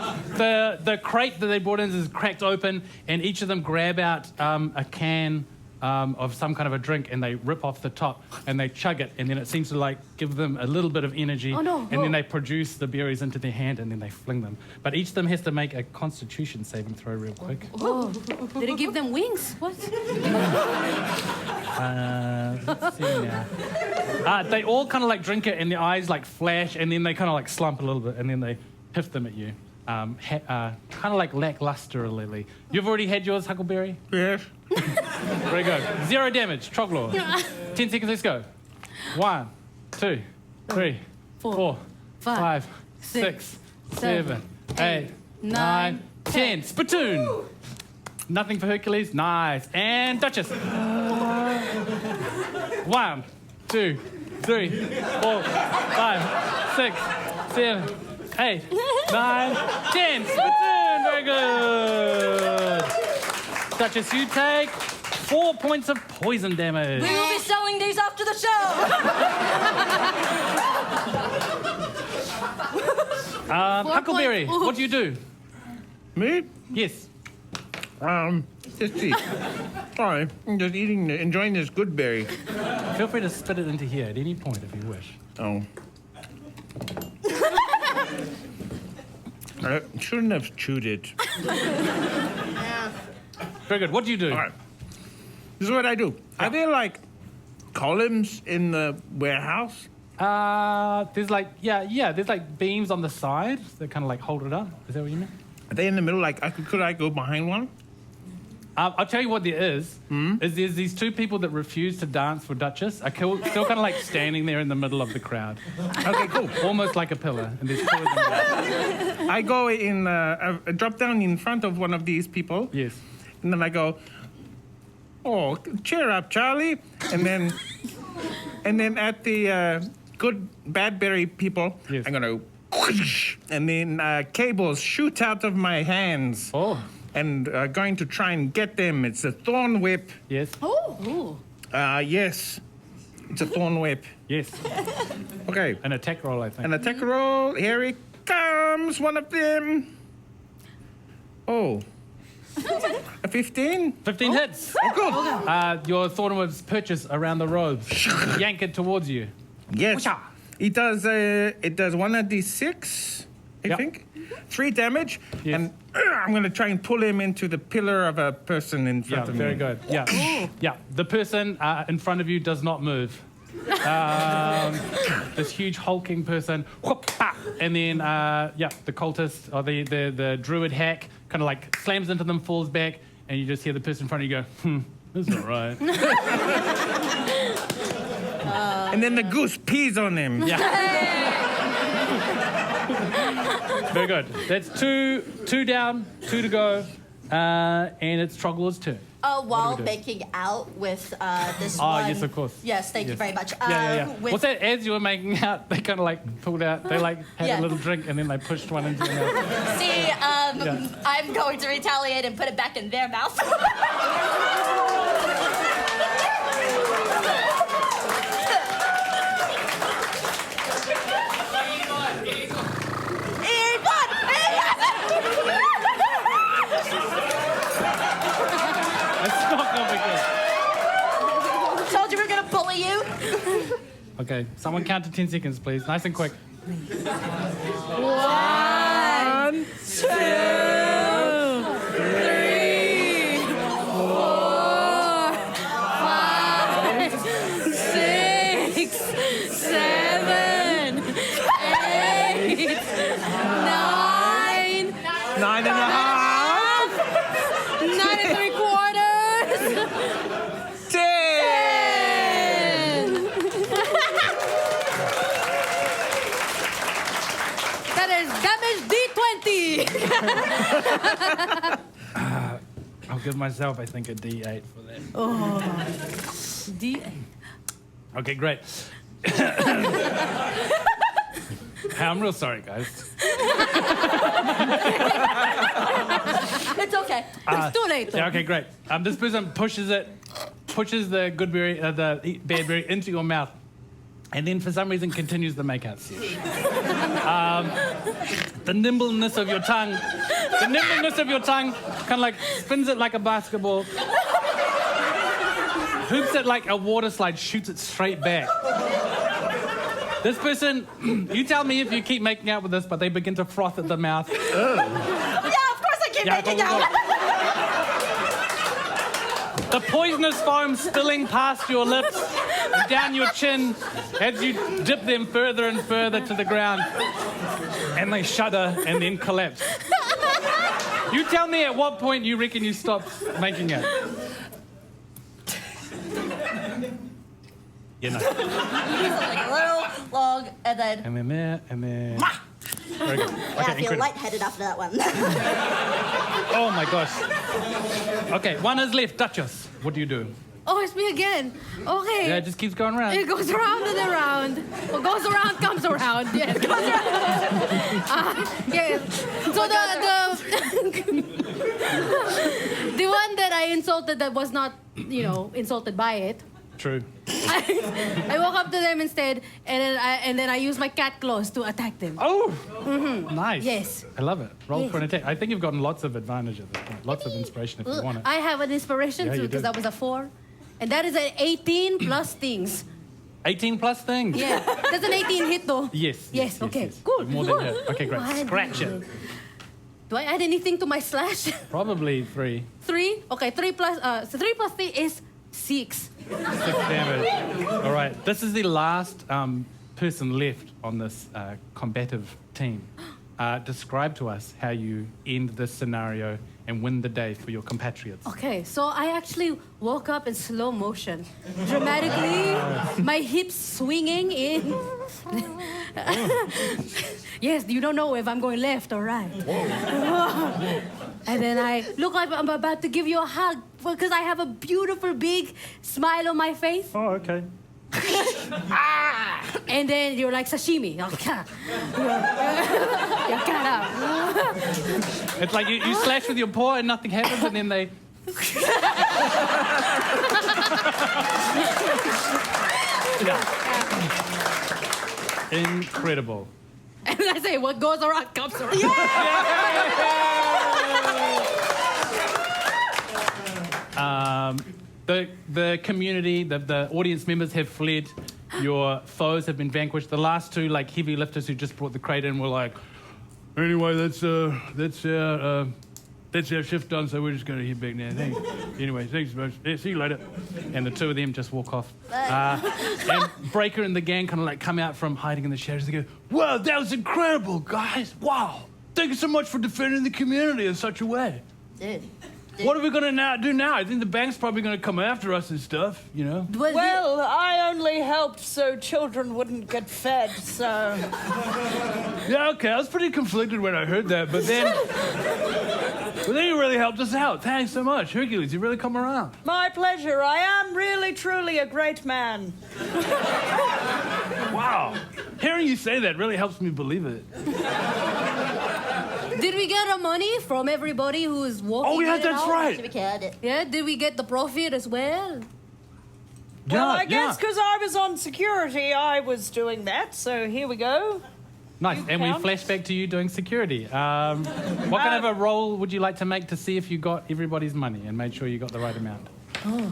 The crate that they brought in is cracked open, and each of them grab out a can of some kind of a drink, and they rip off the top and they chug it, and then it seems to like give them a little bit of energy. Oh, no. And then they produce the berries into their hand, and then they fling them. But each of them has to make a Constitution saving throw real quick. Oh, did it give them wings? What? Let's see now. They all kind of like drink it, and their eyes like flash, and then they kind of like slump a little bit, and then they piff them at you. Kind of like lacklusterly. You've already had yours, Huckleberry? Yes. Very good. 0 damage. Troglaw. 10 seconds, let's go. 1, 2, 3, 4, 5, 6, 7, 8, 9, 10. Spittoon. Nothing for Hercules. Nice. And Duchess. 1, 2, 3, 4, 5, 6, 7, 8, 9, 10. Spittoon. Very good. Duchess, you take 4 points of poison damage. We will be selling these after the show. Huckleberry, what do you do? Me? Yes. Let's see. Sorry, I'm just enjoying this good berry. Feel free to spit it into here at any point if you wish. Oh. I shouldn't have chewed it. Very good. What do you do? All right. This is what I do. Are there like columns in the warehouse? There's like, there's like beams on the side that kind of like hold it up. Is that what you mean? Are they in the middle? Like, could I go behind one? I'll tell you what there is. Is there's these 2 people that refuse to dance for Duchess are still kind of like standing there in the middle of the crowd. Okay, cool. Almost like a pillar. And there's 2 of them there. I go in, I drop down in front of one of these people. Yes. And then I go, oh, cheer up, Charlie. And then And then at the good badberry people, Yes. I'm gonna whoosh, and then cables shoot out of my hands. Oh, And going to try and get them. It's a thorn whip. yes, Oh. Yes. It's a thorn whip. yes. Okay. An attack roll, I think. An attack roll. Here it comes. One of them. Oh. A 15? 15 hits. Oh, good. Your thorn whips purchase around the robes. Yank it towards you. Yes. Whatcha? It does 1d6, I Yep. think. 3 damage. Yes. And I'm going to try and pull him into the pillar of a person in Yeah, front of me. very good. Yeah. Yeah. The person in front of you does not move. This huge hulking person, whoop, ah, and then the cultist or the druid hack kind of like slams into them, falls back, and you just hear the person in front of you go, this is all right. And then the goose pees on him. Yeah. Very good. That's two down, 2 to go, and it's Troggler's turn. While do? making out with this Ah, one. yes, of course. Yes, thank you Yes. very much. Yeah. With, What's that? As you were making out, they kind of like pulled out. They like had Yeah. a little drink and then they pushed one into your mouth. See, Yeah. I'm going to retaliate and put it back in their mouth. It's not complicated. Told you we were gonna bully you. Okay, someone count to 10 seconds, please. Nice and quick. 1, 2, 3, 4, 5, 6, 7, 8, 9, 9 and a half. 9 3/4. 10. That is damage D20. I'll give myself, I think, a D8 for that. D8. Okay, great. I'm real sorry, guys. It's okay. It's too late. though. Yeah, okay, great. This person pushes the goodberry, the badberry into your mouth, and then for some reason continues the makeout scene. The nimbleness of your tongue kind of like spins it like a basketball, hoops it like a water slide, shoots it straight back. This person, you tell me if you keep making out with this, but they begin to froth at the mouth. Yeah, of course I keep making go. out. The poisonous foam spilling past your lips, and down your chin, as you dip them further and further to the ground. And they shudder and then collapse. You tell me at what point you reckon you stopped making it. You know. Like a little long, and then And then there, and then... Very good. I Okay, feel incredible. lightheaded after that one. Oh my gosh. Okay, one is left. Duchess, what do you do? Oh, it's me again. Okay. Yeah, it just keeps going around. It goes around and around. What goes around comes around. Yes, goes around. Yes. So the one that I insulted that was not, insulted by it. True. I walk up to them instead, and then I use my cat claws to attack them. Oh, nice. Yes. I love it. Roll Yes. for an attack. I think you've gotten lots of advantage at this point. Lots of inspiration if you want it. I have an inspiration Yeah, too you because do. that was a 4, and that is an 18 plus things. 18 plus things. Yeah, that's an 18 hit though. Yes. Yes. Okay. Cool. More cool. than her. Okay, great. One. Scratch it. Do I add anything to my slash? Probably 3. 3. Okay. 3 plus 3 is 6. 6 damage. All right. This is the last person left on this combative team. Describe to us how you end this scenario and win the day for your compatriots. Okay, so I actually woke up in slow motion, dramatically, my hips swinging in. Yes, you don't know if I'm going left or right. And then I look like I'm about to give you a hug because I have a beautiful big smile on my face. Oh, okay. And then you're like sashimi. You're kind of. It's like you slash with your paw and nothing happens, and then they. Incredible. And I say, what goes around comes around. The community, the audience members have fled. Your foes have been vanquished. The last two, like heavy lifters who just brought the crate in, were like, anyway, that's our shift done, so we're just going to head back now. Anyway, thanks, folks. Yeah, see you later. And the two of them just walk off. And Breaker and the gang kind of like come out from hiding in the shadows. They go, wow, that was incredible, guys. Wow. Thank you so much for defending the community in such a way. Dude. What are we going to do now? I think the bank's probably going to come after us and stuff, you know? Well, I only helped so children wouldn't get fed, so... Yeah, okay, I was pretty conflicted when I heard that, but then you really helped us out. Thanks so much. Hercules, you really come around. My pleasure. I am really, truly a great man. Wow. Hearing you say that really helps me believe it. Did we get our money from everybody who is walking? Oh, yeah, in and that's out? right. We had it. Yeah, did we get the profit as well? Well, I Yeah, guess because I was on security, I was doing that, so here we go. Nice. You And we count? flash back to you doing security. What kind of a roll would you like to make to see if you got everybody's money and made sure you got the right amount? You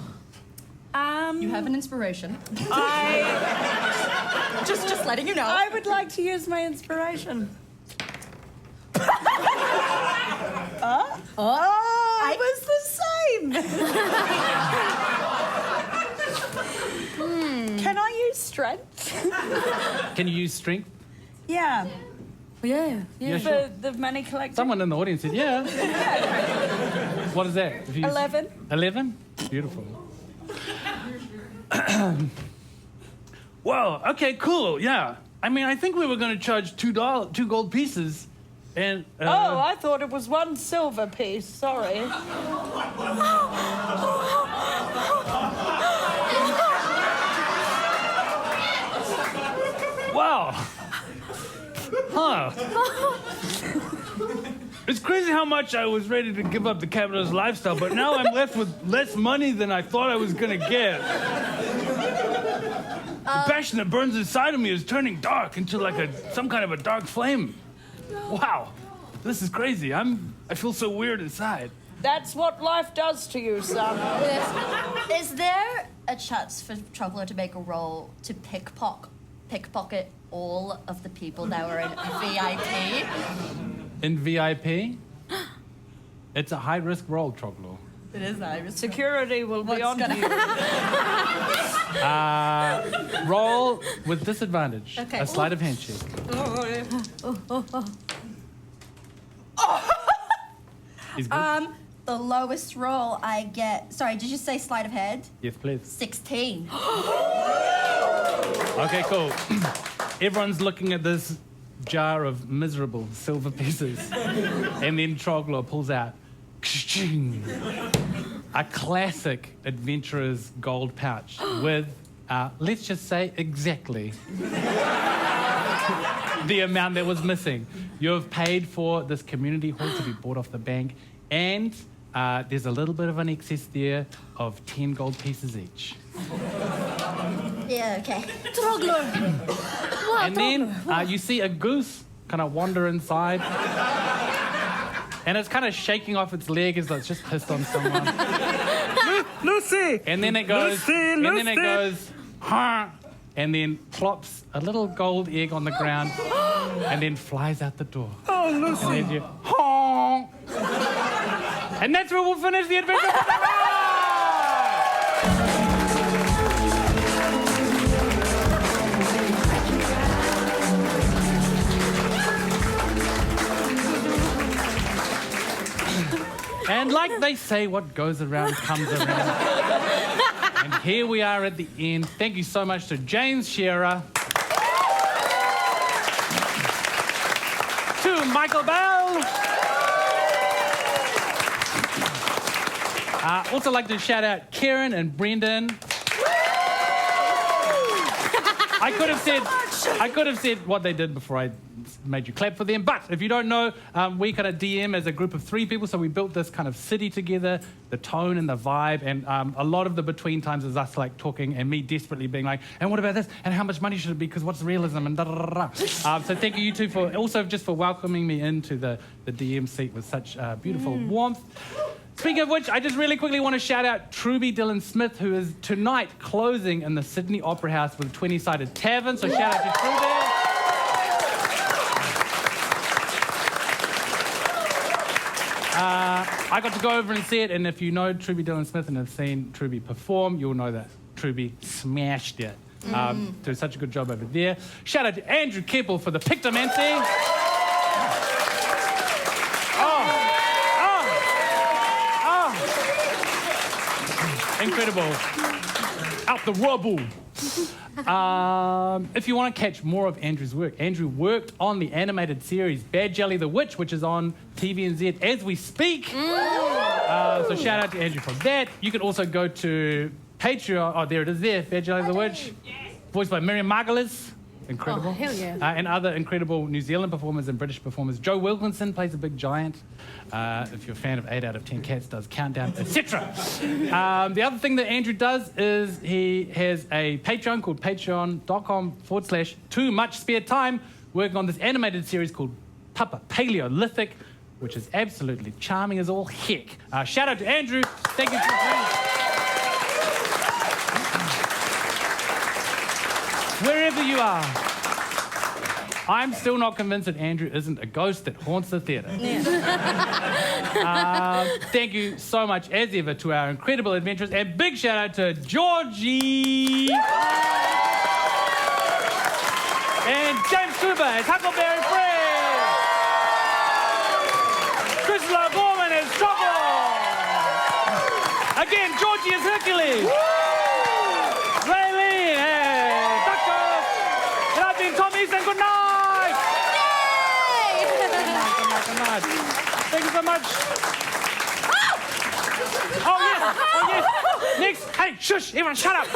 have an inspiration. I Just letting you know. I would like to use my inspiration. I was the same. Can I use strength? Can you use strength? Yeah, Yeah. Yeah, for sure. the money collector. Someone in the audience said, yeah. What is that? If you use- 11. 11? Beautiful. Well, okay, cool, yeah. I mean, I think we were going to charge $2 gold pieces, and... Oh, I thought it was 1 silver piece. Sorry. Wow. Huh. It's crazy how much I was ready to give up the capitalist lifestyle, but now I'm left with less money than I thought I was going to get. The passion that burns inside of me is turning dark into like some kind of a dark flame. Wow. This is crazy. I feel so weird inside. That's what life does to you, son. Is there a chance for Traveler to make a roll to pickpocket all of the people that were in VIP? In VIP, it's a high-risk roll, Troglor. It is nice. Security will be on gonna- you. Roll with disadvantage. Okay. A sleight of hand check. Is good? The lowest roll I get. Sorry, did you say sleight of hand? Yes, please. 16. Okay, cool. Everyone's looking at this jar of miserable silver pieces. And then Troglor pulls out a classic adventurer's gold pouch with, let's just say, exactly the amount that was missing. You have paid for this community hall to be bought off the bank, and there's a little bit of an excess there of 10 gold pieces each. Yeah, okay. Troglor. And then you see a goose kind of wander inside. And it's kind of shaking off its leg as though it's just pissed on someone. Lucy! And then it goes, Lucy, and then it Lucy. goes, huh, and then plops a little gold egg on the ground, and then flies out the door. Oh, Lucy. And then you, honk. And that's where we'll finish the adventure. For the ride. And like they say, what goes around comes around. And here we are at the end. Thank you so much to James Shearer, to Michael Bell. Also like to shout out Kieran and Brendan. I could have said what they did before I made you clap for them. But if you don't know, we kind of DM as a group of 3 people, so we built this kind of city together, the tone and the vibe, and a lot of the between times is us like talking and me desperately being like, and what about this? And how much money should it be? Because what's realism? And da da da da. So thank you two for also just for welcoming me into the DM seat with such beautiful warmth. Speaking of which, I just really quickly want to shout out Truby Dylan Smith, who is tonight closing in the Sydney Opera House with 20-sided tavern. So shout out to Truby. I got to go over and see it, and if you know Truby Dylan Smith and have seen Truby perform, you'll know that Truby smashed it. Did such a good job over there. Shout out to Andrew Kepple for the Pictomancer. Incredible. Out the rubble. If you want to catch more of Andrew's work, Andrew worked on the animated series Bad Jelly the Witch, which is on TVNZ as we speak. So shout out to Andrew for that. You can also go to Patreon. Oh, there it is there. Bad Jelly the Witch. Voiced by Miriam Margolis. Incredible. Oh, hell yeah. And other incredible New Zealand performers and British performers. Joe Wilkinson plays a big giant. If you're a fan of 8 out of 10 Cats, does Countdown, etc. The other thing that Andrew does is he has a Patreon called patreon.com/too much spare time, working on this animated series called Papa Paleolithic, which is absolutely charming as all heck. Shout out to Andrew. Thank you for joining. Wherever you are, I'm still not convinced that Andrew isn't a ghost that haunts the theatre. Thank you so much, as ever, to our incredible adventurers, and big shout out to Georgie and James Kupa as Huckleberry Fred, Krystal Gorman as Trouble, again Georgie as Hercules, Reylene as Duckworth, and I've been Tom Eason. Good night. Good night. Thank you so much. Oh yes. Next, hey, shush, everyone, shut up.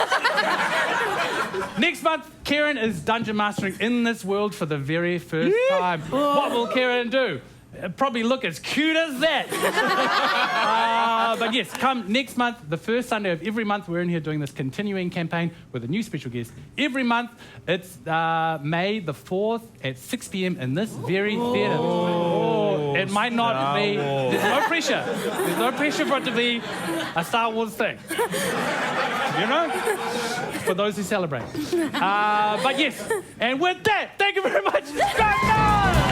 Next month, Karen is dungeon mastering in this world for the very first time. What will Karen do? Probably look as cute as that. But yes, come next month, the first Sunday of every month, we're in here doing this continuing campaign with a new special guest. Every month, it's May the 4th at 6 p.m. in this very theatre. It might not be, there's no pressure. There's no pressure for it to be a Star Wars thing. You know? For those who celebrate. But yes, and with that, thank you very much. Good night!